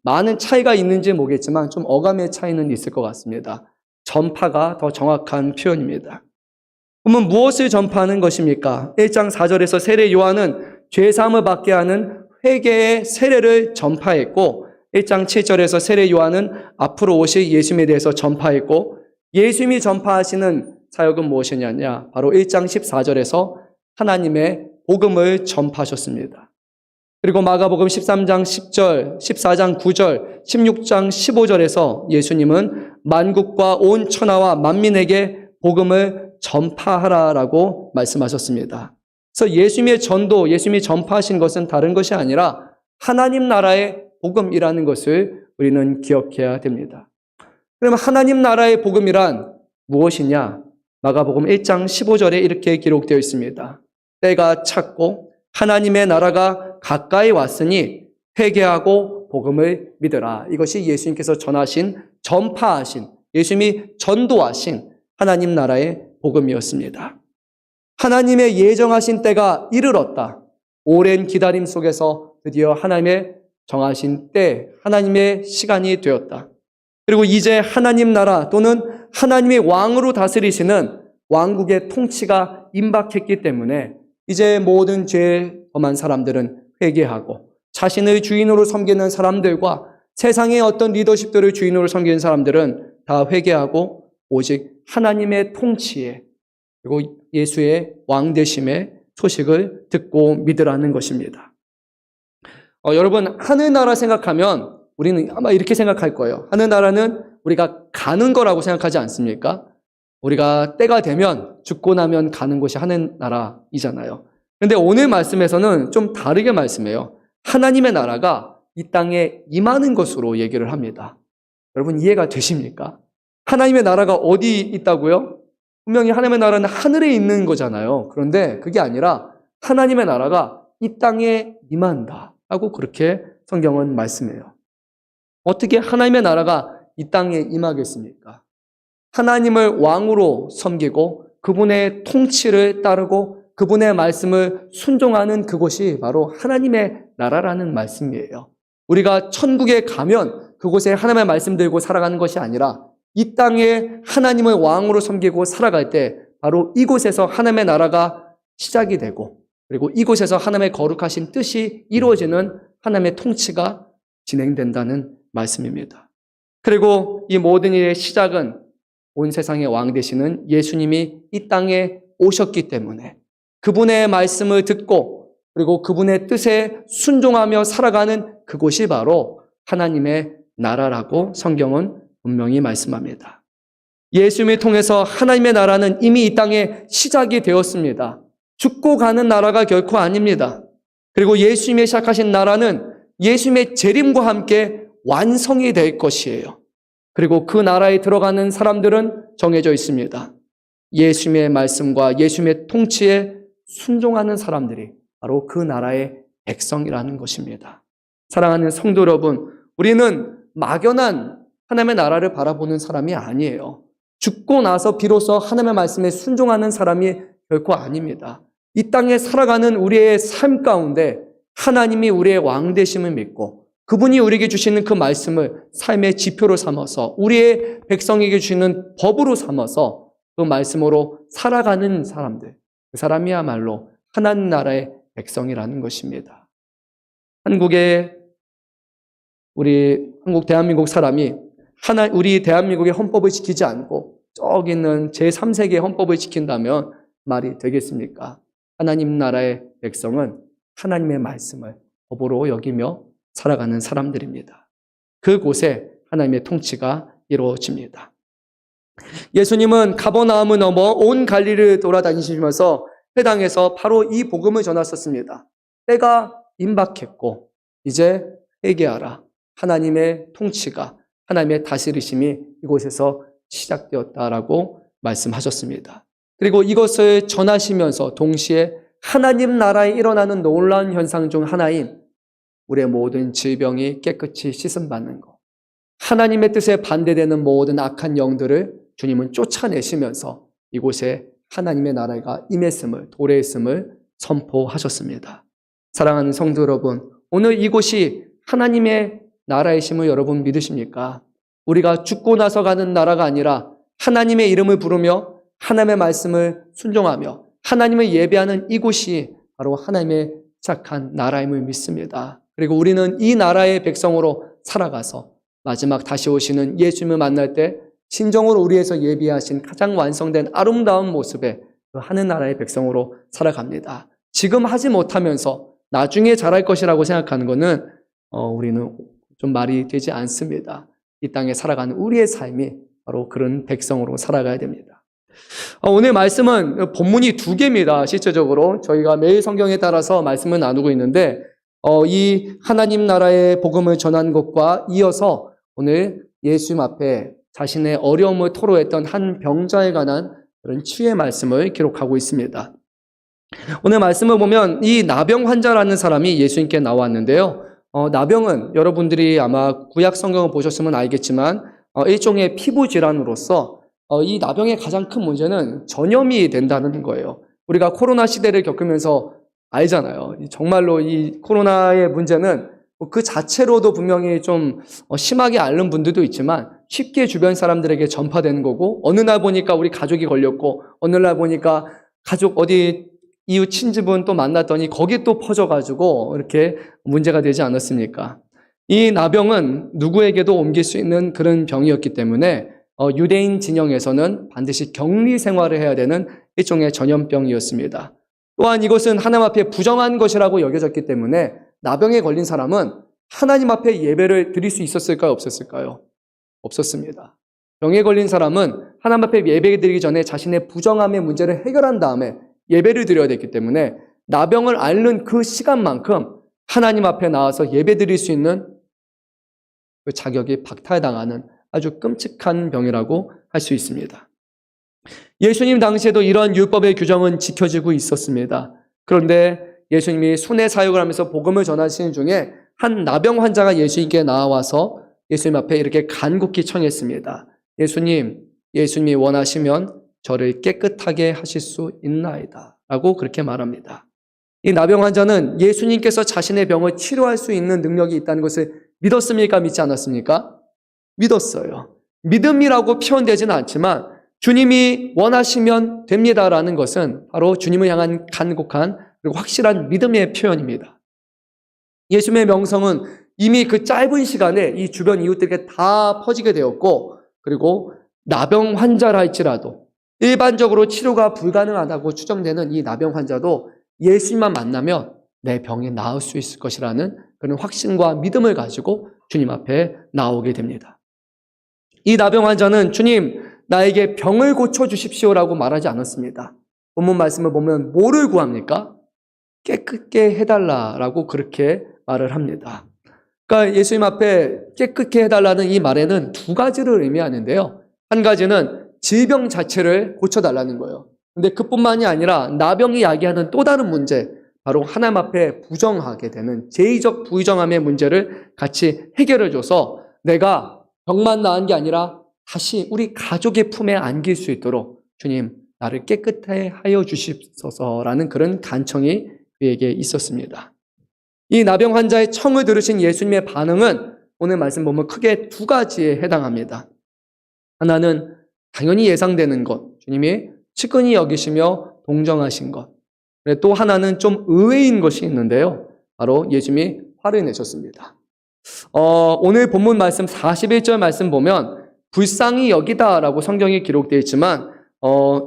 많은 차이가 있는지 모르겠지만 좀 어감의 차이는 있을 것 같습니다. 전파가 더 정확한 표현입니다. 그러면 무엇을 전파하는 것입니까? 1장 4절에서 세례 요한은 죄사함을 받게 하는 회개의 세례를 전파했고 1장 7절에서 세례 요한은 앞으로 오실 예수님에 대해서 전파했고 예수님이 전파하시는 사역은 무엇이냐냐? 바로 1장 14절에서 하나님의 복음을 전파하셨습니다. 그리고 마가복음 13장 10절, 14장 9절, 16장 15절에서 예수님은 만국과 온 천하와 만민에게 복음을 전파하라라고 말씀하셨습니다. 그래서 예수님의 전도, 예수님이 전파하신 것은 다른 것이 아니라 하나님 나라의 복음이라는 것을 우리는 기억해야 됩니다. 그러면 하나님 나라의 복음이란 무엇이냐? 마가복음 1장 15절에 이렇게 기록되어 있습니다. 때가 찼고 하나님의 나라가 가까이 왔으니 회개하고 복음을 믿으라. 이것이 예수님께서 전하신, 전파하신, 예수님이 전도하신 하나님 나라의 복음이었습니다. 하나님의 예정하신 때가 이르렀다. 오랜 기다림 속에서 드디어 하나님의 정하신 때, 하나님의 시간이 되었다. 그리고 이제 하나님 나라 또는 하나님의 왕으로 다스리시는 왕국의 통치가 임박했기 때문에 이제 모든 죄 범한 사람들은 회개하고 자신의 주인으로 섬기는 사람들과 세상의 어떤 리더십들을 주인으로 섬기는 사람들은 다 회개하고 오직 하나님의 통치에 그리고 예수의 왕되심의 소식을 듣고 믿으라는 것입니다. 여러분 하늘나라 생각하면 우리는 아마 이렇게 생각할 거예요. 하늘나라는 우리가 가는 거라고 생각하지 않습니까? 우리가 때가 되면 죽고 나면 가는 곳이 하늘 나라이잖아요. 근데 오늘 말씀에서는 좀 다르게 말씀해요. 하나님의 나라가 이 땅에 임하는 것으로 얘기를 합니다. 여러분 이해가 되십니까? 하나님의 나라가 어디 있다고요? 분명히 하나님의 나라는 하늘에 있는 거잖아요. 그런데 그게 아니라 하나님의 나라가 이 땅에 임한다 하고 그렇게 성경은 말씀해요. 어떻게 하나님의 나라가 이 땅에 임하겠습니까? 하나님을 왕으로 섬기고 그분의 통치를 따르고 그분의 말씀을 순종하는 그곳이 바로 하나님의 나라라는 말씀이에요. 우리가 천국에 가면 그곳에 하나님의 말씀 들고 살아가는 것이 아니라 이 땅에 하나님을 왕으로 섬기고 살아갈 때 바로 이곳에서 하나님의 나라가 시작이 되고 그리고 이곳에서 하나님의 거룩하신 뜻이 이루어지는 하나님의 통치가 진행된다는 말씀입니다. 그리고 이 모든 일의 시작은 온 세상의 왕 되시는 예수님이 이 땅에 오셨기 때문에 그분의 말씀을 듣고 그리고 그분의 뜻에 순종하며 살아가는 그곳이 바로 하나님의 나라라고 성경은 분명히 말씀합니다. 예수님을 통해서 하나님의 나라는 이미 이 땅에 시작이 되었습니다. 죽고 가는 나라가 결코 아닙니다. 그리고 예수님이 시작하신 나라는 예수님의 재림과 함께 완성이 될 것이에요. 그리고 그 나라에 들어가는 사람들은 정해져 있습니다. 예수님의 말씀과 예수님의 통치에 순종하는 사람들이 바로 그 나라의 백성이라는 것입니다. 사랑하는 성도 여러분, 우리는 막연한 하나님의 나라를 바라보는 사람이 아니에요. 죽고 나서 비로소 하나님의 말씀에 순종하는 사람이 결코 아닙니다. 이 땅에 살아가는 우리의 삶 가운데 하나님이 우리의 왕 되심을 믿고 그분이 우리에게 주시는 그 말씀을 삶의 지표로 삼아서 우리의 백성에게 주시는 법으로 삼아서 그 말씀으로 살아가는 사람들, 그 사람이야말로 하나님 나라의 백성이라는 것입니다. 대한민국 사람이 우리 대한민국의 헌법을 지키지 않고 저기 있는 제3세계의 헌법을 지킨다면 말이 되겠습니까? 하나님 나라의 백성은 하나님의 말씀을 법으로 여기며 살아가는 사람들입니다. 그곳에 하나님의 통치가 이루어집니다. 예수님은 가버나움을 넘어 온 갈릴리를 돌아다니시면서 회당에서 바로 이 복음을 전하셨습니다. 때가 임박했고 이제 회개하라. 하나님의 통치가 하나님의 다스리심이 이곳에서 시작되었다라고 말씀하셨습니다. 그리고 이것을 전하시면서 동시에 하나님 나라에 일어나는 놀라운 현상 중 하나인 우리의 모든 질병이 깨끗이 씻음받는 것, 하나님의 뜻에 반대되는 모든 악한 영들을 주님은 쫓아내시면서 이곳에 하나님의 나라가 임했음을, 도래했음을 선포하셨습니다. 사랑하는 성도 여러분, 오늘 이곳이 하나님의 나라이심을 여러분 믿으십니까? 우리가 죽고 나서 가는 나라가 아니라 하나님의 이름을 부르며 하나님의 말씀을 순종하며 하나님을 예배하는 이곳이 바로 하나님의 시작한 나라임을 믿습니다. 그리고 우리는 이 나라의 백성으로 살아가서 마지막 다시 오시는 예수님을 만날 때 진정으로 우리에서 예비하신 가장 완성된 아름다운 모습의 그 하늘 나라의 백성으로 살아갑니다. 지금 하지 못하면서 나중에 잘할 것이라고 생각하는 것은 우리는 좀 말이 되지 않습니다. 이 땅에 살아가는 우리의 삶이 바로 그런 백성으로 살아가야 됩니다. 오늘 말씀은 본문이 2개입니다. 실제적으로 저희가 매일 성경에 따라서 말씀을 나누고 있는데 이 하나님 나라의 복음을 전한 것과 이어서 오늘 예수님 앞에 자신의 어려움을 토로했던 한 병자에 관한 그런 치유의 말씀을 기록하고 있습니다. 오늘 말씀을 보면 이 나병 환자라는 사람이 예수님께 나왔는데요. 나병은 여러분들이 아마 구약 성경을 보셨으면 알겠지만 일종의 피부 질환으로서 이 나병의 가장 큰 문제는 전염이 된다는 거예요. 우리가 코로나 시대를 겪으면서 알잖아요. 정말로 이 코로나의 문제는 그 자체로도 분명히 좀 심하게 앓는 분들도 있지만 쉽게 주변 사람들에게 전파되는 거고 어느 날 보니까 우리 가족이 걸렸고 어느 날 보니까 가족 어디 이웃 친지분 또 만났더니 거기 또 퍼져가지고 이렇게 문제가 되지 않았습니까? 이 나병은 누구에게도 옮길 수 있는 그런 병이었기 때문에 유대인 진영에서는 반드시 격리 생활을 해야 되는 일종의 전염병이었습니다. 또한 이것은 하나님 앞에 부정한 것이라고 여겨졌기 때문에 나병에 걸린 사람은 하나님 앞에 예배를 드릴 수 있었을까요? 없었을까요? 없었습니다. 병에 걸린 사람은 하나님 앞에 예배 드리기 전에 자신의 부정함의 문제를 해결한 다음에 예배를 드려야 됐기 때문에 나병을 앓는 그 시간만큼 하나님 앞에 나와서 예배 드릴 수 있는 그 자격이 박탈당하는 아주 끔찍한 병이라고 할 수 있습니다. 예수님 당시에도 이런 율법의 규정은 지켜지고 있었습니다. 그런데 예수님이 순회 사역을 하면서 복음을 전하시는 중에 한 나병 환자가 예수님께 나와서 예수님 앞에 이렇게 간곡히 청했습니다. 예수님이 원하시면 저를 깨끗하게 하실 수 있나이다 라고 그렇게 말합니다. 이 나병 환자는 예수님께서 자신의 병을 치료할 수 있는 능력이 있다는 것을 믿었습니까? 믿지 않았습니까? 믿었어요. 믿음이라고 표현되지는 않지만 주님이 원하시면 됩니다라는 것은 바로 주님을 향한 간곡한 그리고 확실한 믿음의 표현입니다. 예수님의 명성은 이미 그 짧은 시간에 이 주변 이웃들에게 다 퍼지게 되었고, 그리고 나병 환자라 할지라도 일반적으로 치료가 불가능하다고 추정되는 이 나병 환자도 예수님만 만나면 내 병이 나을 수 있을 것이라는 그런 확신과 믿음을 가지고 주님 앞에 나오게 됩니다. 이 나병 환자는 주님, 나에게 병을 고쳐주십시오라고 말하지 않았습니다. 본문 말씀을 보면 뭐를 구합니까? 깨끗게 해달라라고 그렇게 말을 합니다. 그러니까 예수님 앞에 깨끗게 해달라는 이 말에는 두 가지를 의미하는데요. 한 가지는 질병 자체를 고쳐달라는 거예요. 근데 그뿐만이 아니라 나병이 야기하는 또 다른 문제, 바로 하나님 앞에 부정하게 되는 제의적 부의정함의 문제를 같이 해결해줘서 내가 병만 나은 게 아니라 다시 우리 가족의 품에 안길 수 있도록 주님, 나를 깨끗하게 하여 주십소서라는 그런 간청이 그에게 있었습니다. 이 나병 환자의 청을 들으신 예수님의 반응은 오늘 말씀 보면 크게 두 가지에 해당합니다. 하나는 당연히 예상되는 것, 주님이 측은히 여기시며 동정하신 것. 또 하나는 좀 의외인 것이 있는데요. 바로 예수님이 화를 내셨습니다. 오늘 본문 말씀 41절 말씀 보면 불쌍히 여기다라고 성경이 기록되어 있지만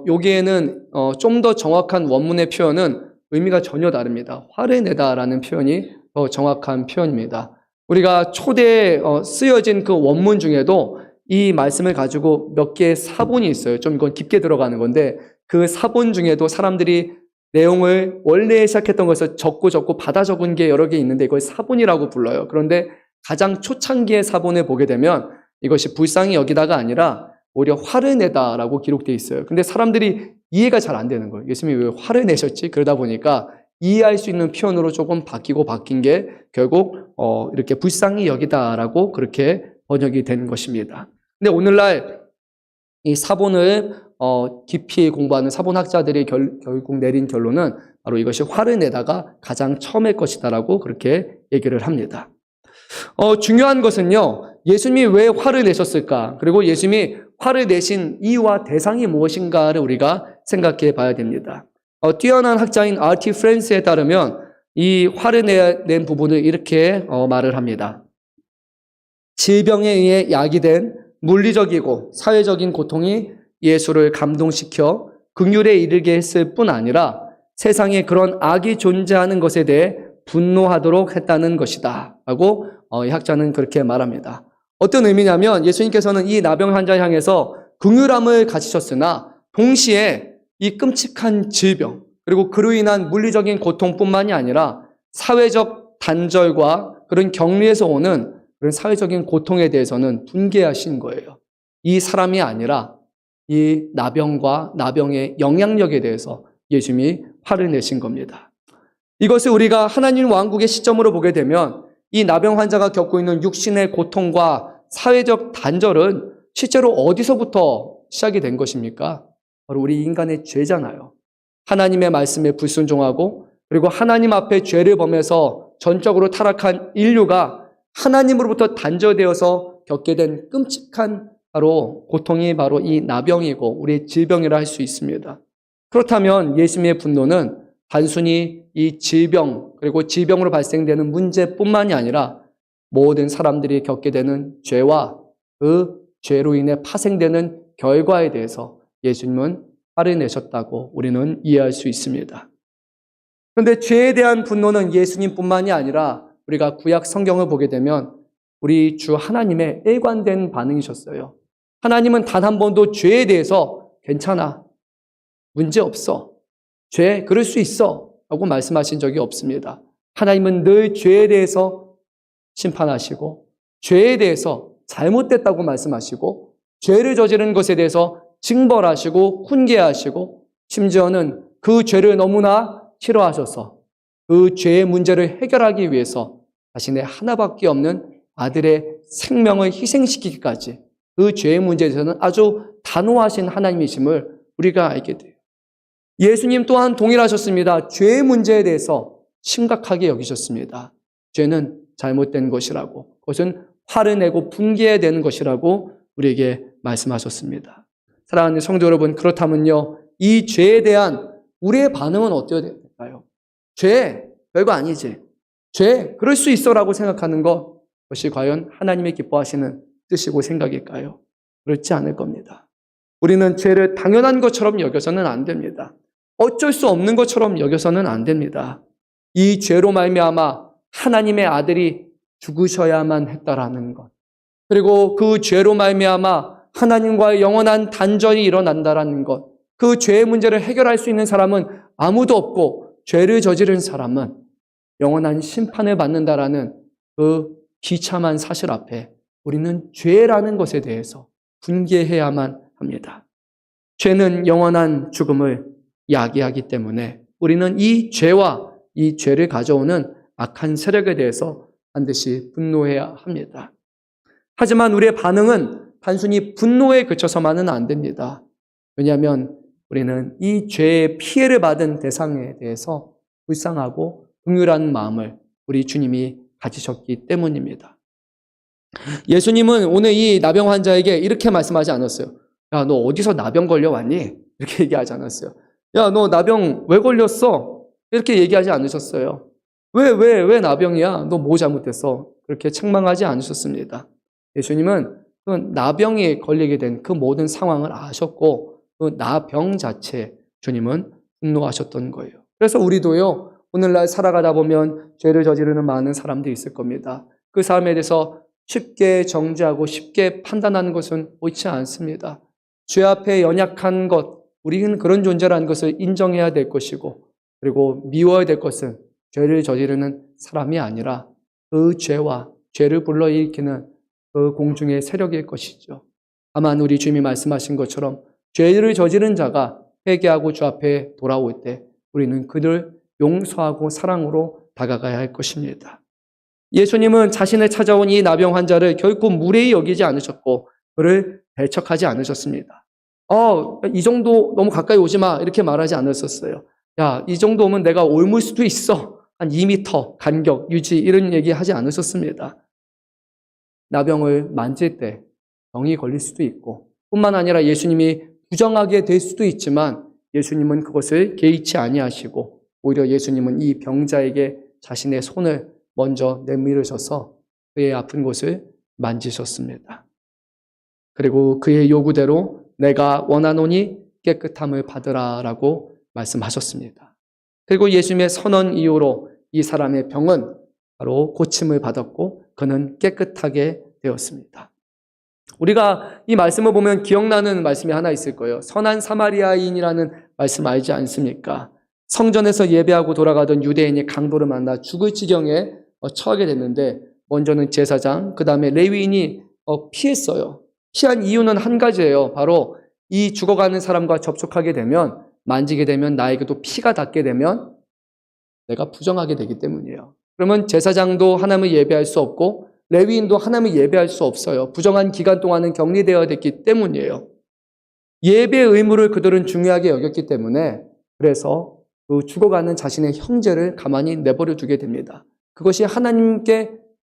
여기에는 좀 더 정확한 원문의 표현은 의미가 전혀 다릅니다. 화를 내다라는 표현이 더 정확한 표현입니다. 우리가 초대에 쓰여진 그 원문 중에도 이 말씀을 가지고 몇 개의 사본이 있어요. 좀 이건 깊게 들어가는 건데 그 사본 중에도 사람들이 내용을 원래 시작했던 것을 적고 받아 적은 게 여러 개 있는데 이걸 사본이라고 불러요. 그런데 가장 초창기의 사본을 보게 되면 이것이 불쌍히 여기다가 아니라 오히려 화를 내다라고 기록되어 있어요. 근데 사람들이 이해가 잘 안 되는 거예요. 예수님이 왜 화를 내셨지? 그러다 보니까 이해할 수 있는 표현으로 조금 바뀐 게 결국 이렇게 불쌍히 여기다라고 그렇게 번역이 된 것입니다. 근데 오늘날 이 사본을 깊이 공부하는 사본학자들이 결국 내린 결론은 바로 이것이 화를 내다가 가장 처음일 것이다라고 그렇게 얘기를 합니다. 중요한 것은요, 예수님이 왜 화를 내셨을까? 그리고 예수님이 화를 내신 이유와 대상이 무엇인가를 우리가 생각해 봐야 됩니다. 뛰어난 학자인 R.T. 프랜스에 따르면 이 화를 낸 부분을 이렇게 말을 합니다. 질병에 의해 야기된 물리적이고 사회적인 고통이 예수를 감동시켜 긍휼에 이르게 했을 뿐 아니라 세상에 그런 악이 존재하는 것에 대해 분노하도록 했다는 것이다 라고 이 학자는 그렇게 말합니다. 어떤 의미냐면 예수님께서는 이 나병 환자 향해서 긍휼함을 가지셨으나 동시에 이 끔찍한 질병 그리고 그로 인한 물리적인 고통뿐만이 아니라 사회적 단절과 그런 격리에서 오는 그런 사회적인 고통에 대해서는 분개하신 거예요. 이 사람이 아니라 이 나병과 나병의 영향력에 대해서 예수님이 화를 내신 겁니다. 이것을 우리가 하나님 왕국의 시점으로 보게 되면 이 나병 환자가 겪고 있는 육신의 고통과 사회적 단절은 실제로 어디서부터 시작이 된 것입니까? 바로 우리 인간의 죄잖아요. 하나님의 말씀에 불순종하고 그리고 하나님 앞에 죄를 범해서 전적으로 타락한 인류가 하나님으로부터 단절되어서 겪게 된 끔찍한 고통이 바로 이 나병이고 우리의 질병이라 할 수 있습니다. 그렇다면 예수님의 분노는 단순히 이 질병 그리고 질병으로 발생되는 문제뿐만이 아니라 모든 사람들이 겪게 되는 죄와 그 죄로 인해 파생되는 결과에 대해서 예수님은 화를 내셨다고 우리는 이해할 수 있습니다. 그런데 죄에 대한 분노는 예수님뿐만이 아니라 우리가 구약 성경을 보게 되면 우리 주 하나님의 일관된 반응이셨어요. 하나님은 단 한 번도 죄에 대해서 괜찮아, 문제 없어, 죄 그럴 수 있어 라고 말씀하신 적이 없습니다. 하나님은 늘 죄에 대해서 심판하시고 죄에 대해서 잘못됐다고 말씀하시고 죄를 저지른 것에 대해서 징벌하시고 훈계하시고 심지어는 그 죄를 너무나 싫어하셔서 그 죄의 문제를 해결하기 위해서 자신의 하나밖에 없는 아들의 생명을 희생시키기까지 그 죄의 문제에 대해서는 아주 단호하신 하나님이심을 우리가 알게 돼요. 예수님 또한 동일하셨습니다. 죄의 문제에 대해서 심각하게 여기셨습니다. 죄는 잘못된 것이라고, 그것은 화를 내고 분개해야 되는 것이라고 우리에게 말씀하셨습니다. 사랑하는 성도 여러분, 그렇다면요, 이 죄에 대한 우리의 반응은 어때야 될까요? 죄, 별거 아니지. 죄, 그럴 수 있어라고 생각하는 것이 과연 하나님의 기뻐하시는 뜻이고 생각일까요? 그렇지 않을 겁니다. 우리는 죄를 당연한 것처럼 여겨서는 안 됩니다. 어쩔 수 없는 것처럼 여겨서는 안 됩니다. 이 죄로 말미암아 하나님의 아들이 죽으셔야만 했다라는 것, 그리고 그 죄로 말미암아 하나님과의 영원한 단절이 일어난다라는 것, 그 죄의 문제를 해결할 수 있는 사람은 아무도 없고 죄를 저지른 사람은 영원한 심판을 받는다라는 그 비참한 사실 앞에 우리는 죄라는 것에 대해서 분개해야만 합니다. 죄는 영원한 죽음을 야기하기 때문에 우리는 이 죄와 이 죄를 가져오는 악한 세력에 대해서 반드시 분노해야 합니다. 하지만 우리의 반응은 단순히 분노에 그쳐서만은 안 됩니다. 왜냐하면 우리는 이 죄의 피해를 받은 대상에 대해서 불쌍하고 긍휼한 마음을 우리 주님이 가지셨기 때문입니다. 예수님은 오늘 이 나병 환자에게 이렇게 말씀하지 않았어요. 야, 너 어디서 나병 걸려왔니? 이렇게 얘기하지 않았어요. 야, 너 나병 왜 걸렸어? 이렇게 얘기하지 않으셨어요. 왜 나병이야? 너 뭐 잘못했어? 그렇게 책망하지 않으셨습니다. 예수님은 그 나병에 걸리게 된 그 모든 상황을 아셨고 그 나병 자체 주님은 분노하셨던 거예요. 그래서 우리도요, 오늘날 살아가다 보면 죄를 저지르는 많은 사람들이 있을 겁니다. 그 사람에 대해서 쉽게 정죄하고 쉽게 판단하는 것은 옳지 않습니다. 죄 앞에 연약한 것, 우리는 그런 존재라는 것을 인정해야 될 것이고, 그리고 미워야 될 것은 죄를 저지르는 사람이 아니라 그 죄와 죄를 불러일으키는 그 공중의 세력일 것이죠. 다만 우리 주님이 말씀하신 것처럼 죄를 저지른 자가 회개하고 주 앞에 돌아올 때 우리는 그를 용서하고 사랑으로 다가가야 할 것입니다. 예수님은 자신을 찾아온 이 나병 환자를 결코 무례히 여기지 않으셨고 그를 배척하지 않으셨습니다. 이 정도 너무 가까이 오지 마 이렇게 말하지 않으셨어요. 야, 이 정도 오면 내가 옮을 수도 있어. 한 2m 간격 유지 이런 얘기 하지 않으셨습니다. 나병을 만질 때 병이 걸릴 수도 있고 뿐만 아니라 예수님이 부정하게 될 수도 있지만 예수님은 그것을 개의치 아니하시고 오히려 예수님은 이 병자에게 자신의 손을 먼저 내밀으셔서 그의 아픈 곳을 만지셨습니다. 그리고 그의 요구대로 내가 원하노니 깨끗함을 받으라라고 말씀하셨습니다. 그리고 예수님의 선언 이후로 이 사람의 병은 바로 고침을 받았고 그는 깨끗하게 되었습니다. 우리가 이 말씀을 보면 기억나는 말씀이 하나 있을 거예요. 선한 사마리아인이라는 말씀 알지 않습니까? 성전에서 예배하고 돌아가던 유대인이 강도를 만나 죽을 지경에 처하게 됐는데 먼저는 제사장, 그 다음에 레위인이 피했어요. 피한 이유는 한 가지예요. 바로 이 죽어가는 사람과 접촉하게 되면, 만지게 되면 나에게도 피가 닿게 되면 내가 부정하게 되기 때문이에요. 그러면 제사장도 하나님을 예배할 수 없고 레위인도 하나님을 예배할 수 없어요. 부정한 기간 동안은 격리되어야 됐기 때문이에요. 예배의 의무를 그들은 중요하게 여겼기 때문에 그래서 그 죽어가는 자신의 형제를 가만히 내버려 두게 됩니다. 그것이 하나님께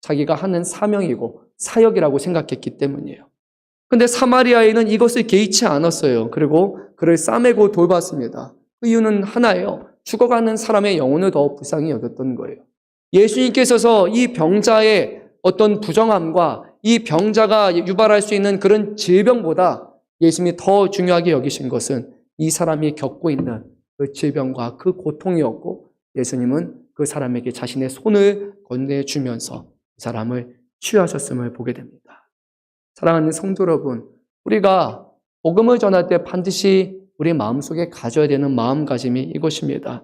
자기가 하는 사명이고 사역이라고 생각했기 때문이에요. 근데 사마리아인은 이것을 개의치 않았어요. 그리고 그를 싸매고 돌봤습니다. 그 이유는 하나예요. 죽어가는 사람의 영혼을 더 불쌍히 여겼던 거예요. 예수님께서 이 병자의 어떤 부정함과 이 병자가 유발할 수 있는 그런 질병보다 예수님이 더 중요하게 여기신 것은 이 사람이 겪고 있는 그 질병과 그 고통이었고 예수님은 그 사람에게 자신의 손을 건네주면서 그 사람을 치유하셨음을 보게 됩니다. 사랑하는 성도 여러분, 우리가 복음을 전할 때 반드시 우리 마음속에 가져야 되는 마음가짐이 이것입니다.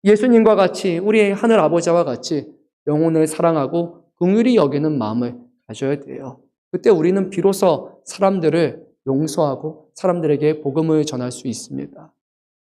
예수님과 같이 우리 하늘 아버지와 같이 영혼을 사랑하고 긍휼히 여기는 마음을 가져야 돼요. 그때 우리는 비로소 사람들을 용서하고 사람들에게 복음을 전할 수 있습니다.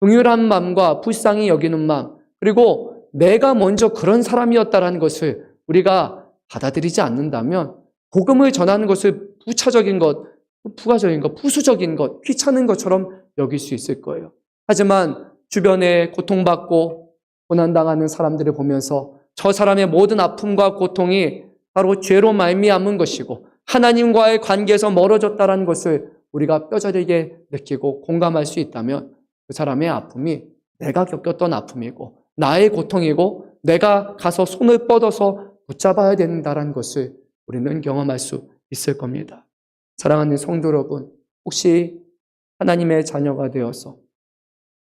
긍휼한 마음과 불쌍히 여기는 마음, 그리고 내가 먼저 그런 사람이었다라는 것을 우리가 받아들이지 않는다면 복음을 전하는 것을 부차적인 것, 부가적인 것, 부수적인 것, 귀찮은 것처럼 여길 수 있을 거예요. 하지만 주변에 고통받고 고난당하는 사람들을 보면서 저 사람의 모든 아픔과 고통이 바로 죄로 말미암은 것이고 하나님과의 관계에서 멀어졌다는 것을 우리가 뼈저리게 느끼고 공감할 수 있다면 그 사람의 아픔이 내가 겪었던 아픔이고 나의 고통이고 내가 가서 손을 뻗어서 붙잡아야 된다는 것을 우리는 경험할 수 있을 겁니다. 사랑하는 성도 여러분, 혹시 하나님의 자녀가 되어서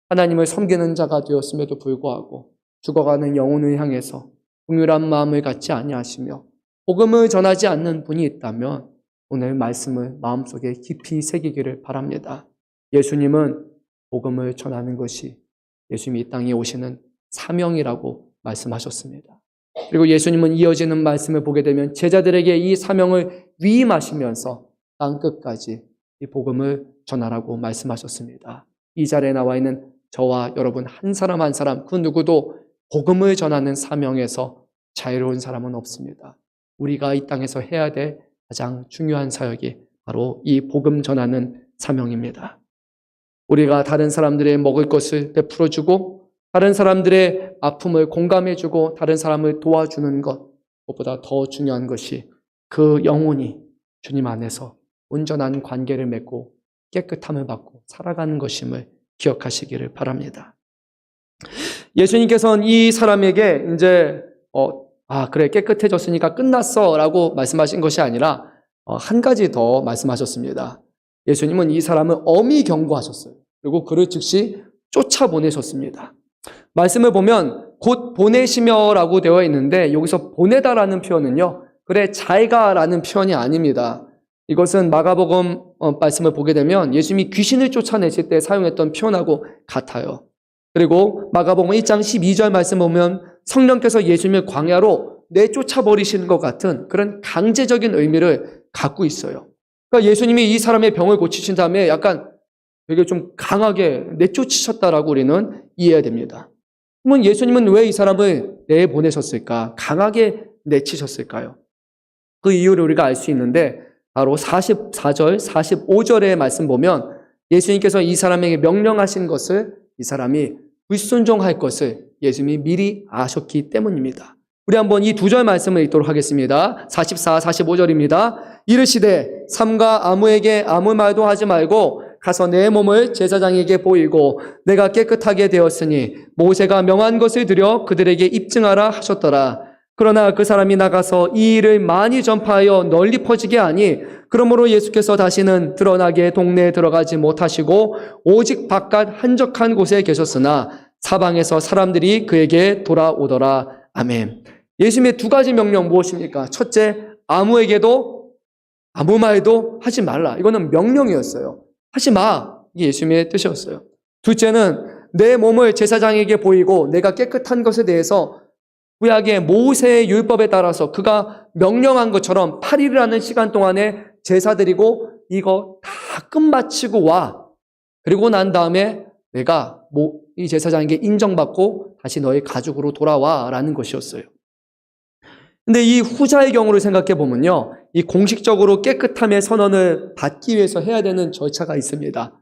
하나님을 섬기는 자가 되었음에도 불구하고 죽어가는 영혼을 향해서 긍휼한 마음을 갖지 아니하시며 복음을 전하지 않는 분이 있다면 오늘 말씀을 마음속에 깊이 새기기를 바랍니다. 예수님은 복음을 전하는 것이 예수님이 이 땅에 오시는 사명이라고 말씀하셨습니다. 그리고 예수님은 이어지는 말씀을 보게 되면 제자들에게 이 사명을 위임하시면서 땅 끝까지 이 복음을 전하라고 말씀하셨습니다. 이 자리에 나와 있는 저와 여러분 한 사람 한 사람 그 누구도 복음을 전하는 사명에서 자유로운 사람은 없습니다. 우리가 이 땅에서 해야 될 가장 중요한 사역이 바로 이 복음 전하는 사명입니다. 우리가 다른 사람들의 먹을 것을 베풀어주고 다른 사람들의 아픔을 공감해주고 다른 사람을 도와주는 것, 그것보다 더 중요한 것이 그 영혼이 주님 안에서 온전한 관계를 맺고 깨끗함을 받고 살아가는 것임을 기억하시기를 바랍니다. 예수님께서는 이 사람에게 이제 그래 깨끗해졌으니까 끝났어 라고 말씀하신 것이 아니라 한 가지 더 말씀하셨습니다. 예수님은 이 사람을 엄히 경고하셨어요. 그리고 그를 즉시 쫓아보내셨습니다. 말씀을 보면 곧 보내시며라고 되어 있는데 여기서 보내다라는 표현은요, 그래 잘 가라는 표현이 아닙니다. 이것은 마가복음 말씀을 보게 되면 예수님이 귀신을 쫓아내실 때 사용했던 표현하고 같아요. 그리고 마가복음 1장 12절 말씀 보면 성령께서 예수님을 광야로 내쫓아버리시는 것 같은 그런 강제적인 의미를 갖고 있어요. 그러니까 예수님이 이 사람의 병을 고치신 다음에 약간 되게 좀 강하게 내쫓으셨다라고 우리는 이해해야 됩니다. 그러면 예수님은 왜 이 사람을 내보내셨을까? 강하게 내치셨을까요? 그 이유를 우리가 알 수 있는데 바로 44절, 45절의 말씀 보면 예수님께서 이 사람에게 명령하신 것을 이 사람이 불순종할 것을 예수님이 미리 아셨기 때문입니다. 우리 한번 이 두 절 말씀을 읽도록 하겠습니다. 44, 45절입니다. 이르시되 삼가 아무에게 아무 말도 하지 말고 가서 내 몸을 제사장에게 보이고 내가 깨끗하게 되었으니 모세가 명한 것을 들여 그들에게 입증하라 하셨더라. 그러나 그 사람이 나가서 이 일을 많이 전파하여 널리 퍼지게 하니 그러므로 예수께서 다시는 드러나게 동네에 들어가지 못하시고 오직 바깥 한적한 곳에 계셨으나 사방에서 사람들이 그에게 돌아오더라. 아멘. 예수님의 두 가지 명령 무엇입니까? 첫째, 아무에게도 아무 말도 하지 말라. 이거는 명령이었어요. 하지 마. 이게 예수님의 뜻이었어요. 둘째는 내 몸을 제사장에게 보이고 내가 깨끗한 것에 대해서 구약의 모세의 율법에 따라서 그가 명령한 것처럼 8일이라는 시간 동안에 제사 드리고 이거 다 끝마치고 와. 그리고 난 다음에 내가 이 제사장에게 인정받고 다시 너의 가족으로 돌아와 라는 것이었어요. 근데 이 후자의 경우를 생각해 보면요, 이 공식적으로 깨끗함의 선언을 받기 위해서 해야 되는 절차가 있습니다.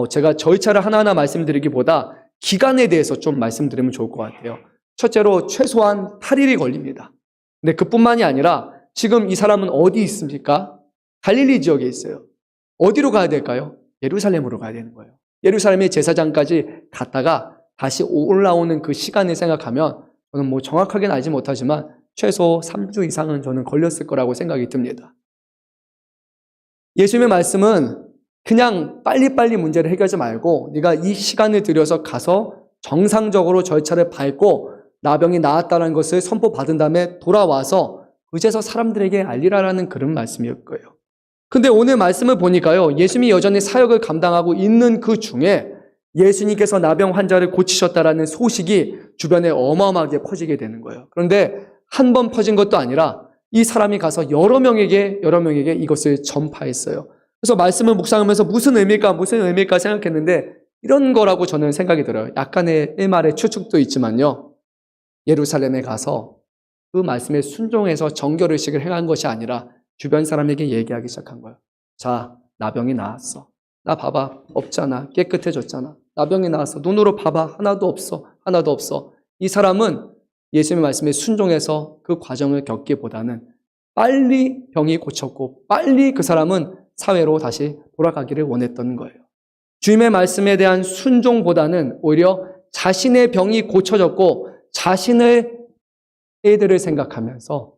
제가 절차를 하나하나 말씀드리기보다 기간에 대해서 좀 말씀드리면 좋을 것 같아요. 첫째로 최소한 8일이 걸립니다. 근데 그뿐만이 아니라 지금 이 사람은 어디 있습니까? 갈릴리 지역에 있어요. 어디로 가야 될까요? 예루살렘으로 가야 되는 거예요. 예루살렘의 제사장까지 갔다가 다시 올라오는 그 시간을 생각하면 저는 뭐 정확하게는 알지 못하지만 최소 3주 이상은 저는 걸렸을 거라고 생각이 듭니다. 예수님의 말씀은 그냥 빨리빨리 문제를 해결하지 말고 네가 이 시간을 들여서 가서 정상적으로 절차를 밟고 나병이 나았다는 것을 선포받은 다음에 돌아와서 그제서 사람들에게 알리라라는 그런 말씀일 거예요. 근데 오늘 말씀을 보니까요, 예수님이 여전히 사역을 감당하고 있는 그 중에 예수님께서 나병 환자를 고치셨다라는 소식이 주변에 어마어마하게 퍼지게 되는 거예요. 그런데 한 번 퍼진 것도 아니라 이 사람이 가서 여러 명에게 이것을 전파했어요. 그래서 말씀을 묵상하면서 무슨 의미일까 생각했는데 이런 거라고 저는 생각이 들어요. 약간의 일말의 추측도 있지만요. 예루살렘에 가서 그 말씀에 순종해서 정결의식을 행한 것이 아니라 주변 사람에게 얘기하기 시작한 거예요. 자, 나병이 나았어. 나 봐봐. 없잖아. 깨끗해졌잖아. 나병이 나았어. 눈으로 봐봐. 하나도 없어. 하나도 없어. 이 사람은 예수님의 말씀에 순종해서 그 과정을 겪기보다는 빨리 병이 고쳤고 빨리 그 사람은 사회로 다시 돌아가기를 원했던 거예요. 주님의 말씀에 대한 순종보다는 오히려 자신의 병이 고쳐졌고 자신의 애들을 생각하면서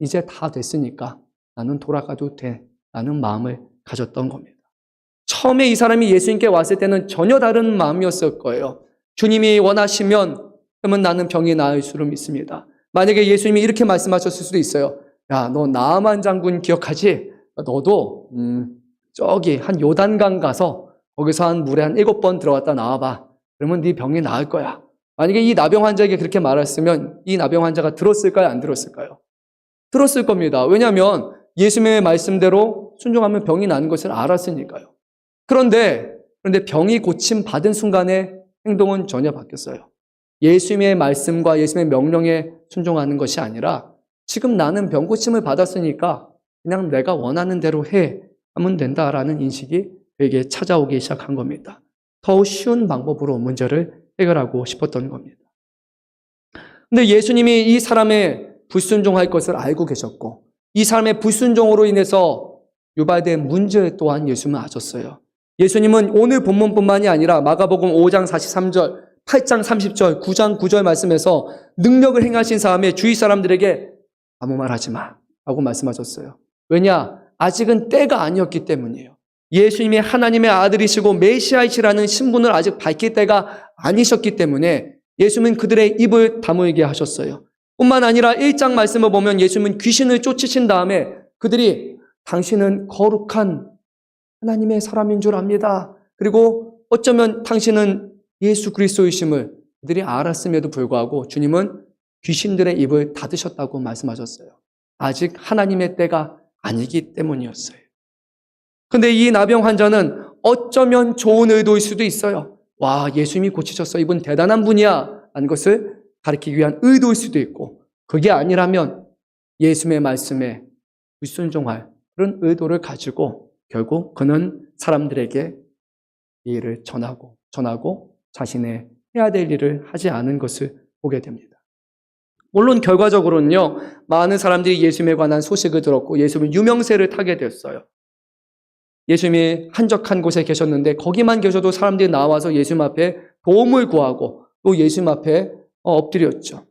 이제 다 됐으니까 나는 돌아가도 돼. 라는 마음을 가졌던 겁니다. 처음에 이 사람이 예수님께 왔을 때는 전혀 다른 마음이었을 거예요. 주님이 원하시면 그러면 나는 병이 나을 수를 믿습니다. 만약에 예수님이 이렇게 말씀하셨을 수도 있어요. 야, 너 나아만 장군 기억하지? 너도 저기 한 요단강 가서 거기서 한 물에 한 7번 들어갔다 나와봐. 그러면 네 병이 나을 거야. 만약에 이 나병 환자에게 그렇게 말했으면 이 나병 환자가 들었을까요? 안 들었을까요? 들었을 겁니다. 왜냐하면 예수님의 말씀대로 순종하면 병이 나는 것을 알았으니까요. 그런데 병이 고침 받은 순간에 행동은 전혀 바뀌었어요. 예수님의 말씀과 예수님의 명령에 순종하는 것이 아니라 지금 나는 병 고침을 받았으니까 그냥 내가 원하는 대로 하면 된다라는 인식이 그에게 찾아오기 시작한 겁니다. 더 쉬운 방법으로 문제를 해결하고 싶었던 겁니다. 근데 예수님이 이 사람의 불순종할 것을 알고 계셨고 이 사람의 불순종으로 인해서 유발된 문제 또한 예수님은 아셨어요. 예수님은 오늘 본문뿐만이 아니라 마가복음 5장 43절, 8장 30절, 9장 9절 말씀에서 능력을 행하신 사람의 주위 사람들에게 아무 말 하지 마 라고 말씀하셨어요. 왜냐? 아직은 때가 아니었기 때문이에요. 예수님이 하나님의 아들이시고 메시아이시라는 신분을 아직 밝힐 때가 아니셨기 때문에 예수님은 그들의 입을 다물게 하셨어요. 뿐만 아니라 1장 말씀을 보면 예수님은 귀신을 쫓으신 다음에 그들이 당신은 거룩한 하나님의 사람인 줄 압니다. 그리고 어쩌면 당신은 예수 그리스도이심을 그들이 알았음에도 불구하고 주님은 귀신들의 입을 닫으셨다고 말씀하셨어요. 아직 하나님의 때가 아니기 때문이었어요. 근데 이 나병 환자는 어쩌면 좋은 의도일 수도 있어요. 와, 예수님이 고치셨어. 이분 대단한 분이야. 라는 것을 가르치기 위한 의도일 수도 있고 그게 아니라면 예수님의 말씀에 불순종할 그런 의도를 가지고 결국 그는 사람들에게 이 일을 전하고 자신의 해야 될 일을 하지 않은 것을 보게 됩니다. 물론 결과적으로는요. 많은 사람들이 예수님에 관한 소식을 들었고 예수님은 유명세를 타게 됐어요. 예수님이 한적한 곳에 계셨는데 거기만 계셔도 사람들이 나와서 예수님 앞에 도움을 구하고 또 예수님 앞에 엎드렸죠.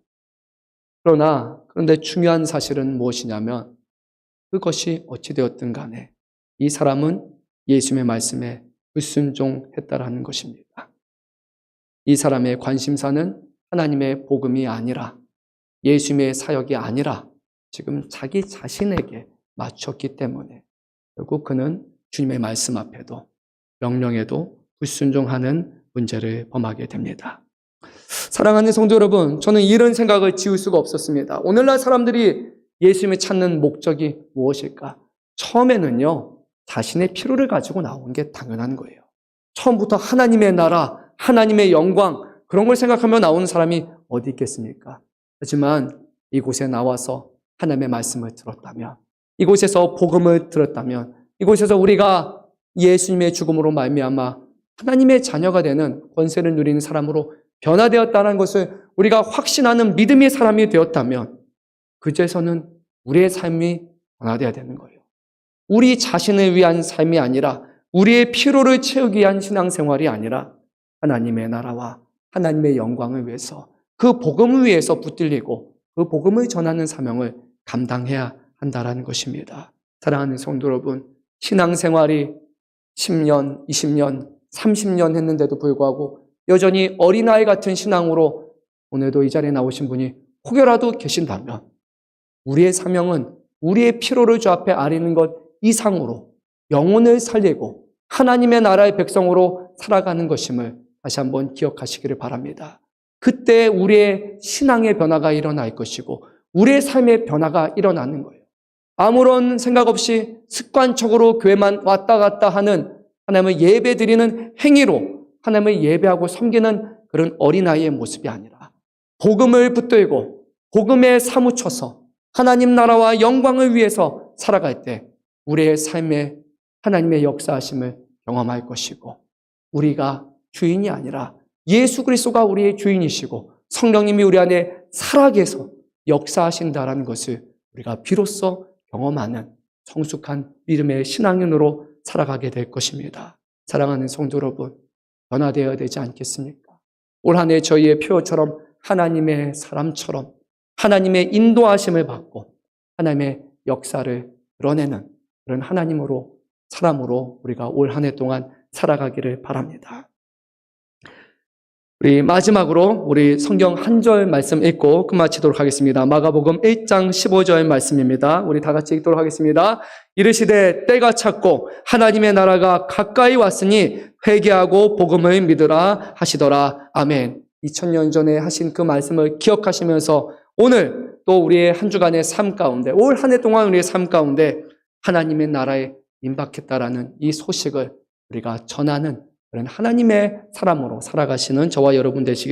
그런데 중요한 사실은 무엇이냐면 그것이 어찌되었든 간에 이 사람은 예수님의 말씀에 불순종했다라는 것입니다. 이 사람의 관심사는 하나님의 복음이 아니라 예수님의 사역이 아니라 지금 자기 자신에게 맞췄기 때문에 결국 그는 주님의 말씀 앞에도 명령에도 불순종하는 문제를 범하게 됩니다. 사랑하는 성도 여러분, 저는 이런 생각을 지울 수가 없었습니다. 오늘날 사람들이 예수님을 찾는 목적이 무엇일까? 처음에는요, 자신의 필요를 가지고 나온 게 당연한 거예요. 처음부터 하나님의 나라, 하나님의 영광, 그런 걸 생각하며 나오는 사람이 어디 있겠습니까? 하지만 이곳에 나와서 하나님의 말씀을 들었다면, 이곳에서 복음을 들었다면, 이곳에서 우리가 예수님의 죽음으로 말미암아 하나님의 자녀가 되는 권세를 누리는 사람으로 변화되었다는 것을 우리가 확신하는 믿음의 사람이 되었다면 그제서는 우리의 삶이 변화되어야 되는 거예요. 우리 자신을 위한 삶이 아니라 우리의 필요를 채우기 위한 신앙생활이 아니라 하나님의 나라와 하나님의 영광을 위해서 그 복음을 위해서 붙들리고 그 복음을 전하는 사명을 감당해야 한다는 것입니다. 사랑하는 성도 여러분, 신앙생활이 10년, 20년, 30년 했는데도 불구하고 여전히 어린아이 같은 신앙으로 오늘도 이 자리에 나오신 분이 혹여라도 계신다면 우리의 사명은 우리의 필요를 주 앞에 아리는 것 이상으로 영혼을 살리고 하나님의 나라의 백성으로 살아가는 것임을 다시 한번 기억하시기를 바랍니다. 그때 우리의 신앙의 변화가 일어날 것이고 우리의 삶의 변화가 일어나는 거예요. 아무런 생각 없이 습관적으로 교회만 왔다 갔다 하는 하나님을 예배드리는 행위로 하나님을 예배하고 섬기는 그런 어린아이의 모습이 아니라 복음을 붙들고 복음에 사무쳐서 하나님 나라와 영광을 위해서 살아갈 때 우리의 삶에 하나님의 역사하심을 경험할 것이고 우리가 주인이 아니라 예수 그리스도가 우리의 주인이시고 성령님이 우리 안에 살아계서 역사하신다라는 것을 우리가 비로소 경험하는 성숙한 믿음의 신앙인으로 살아가게 될 것입니다. 사랑하는 성도 여러분, 변화되어야 되지 않겠습니까? 올 한 해 저희의 표처럼 하나님의 사람처럼 하나님의 인도하심을 받고 하나님의 역사를 드러내는 그런 하나님으로 사람으로 우리가 올 한 해 동안 살아가기를 바랍니다. 우리 마지막으로 우리 성경 한 절 말씀 읽고 끝마치도록 하겠습니다. 마가복음 1장 15절 말씀입니다. 우리 다 같이 읽도록 하겠습니다. 이르시되 때가 찼고 하나님의 나라가 가까이 왔으니 회개하고 복음을 믿으라 하시더라. 아멘. 2000년 전에 하신 그 말씀을 기억하시면서 오늘 또 우리의 한 주간의 삶 가운데 올 한 해 동안 우리의 삶 가운데 하나님의 나라에 임박했다라는 이 소식을 우리가 전하는 그런 하나님의 사람으로 살아가시는 저와 여러분 되시길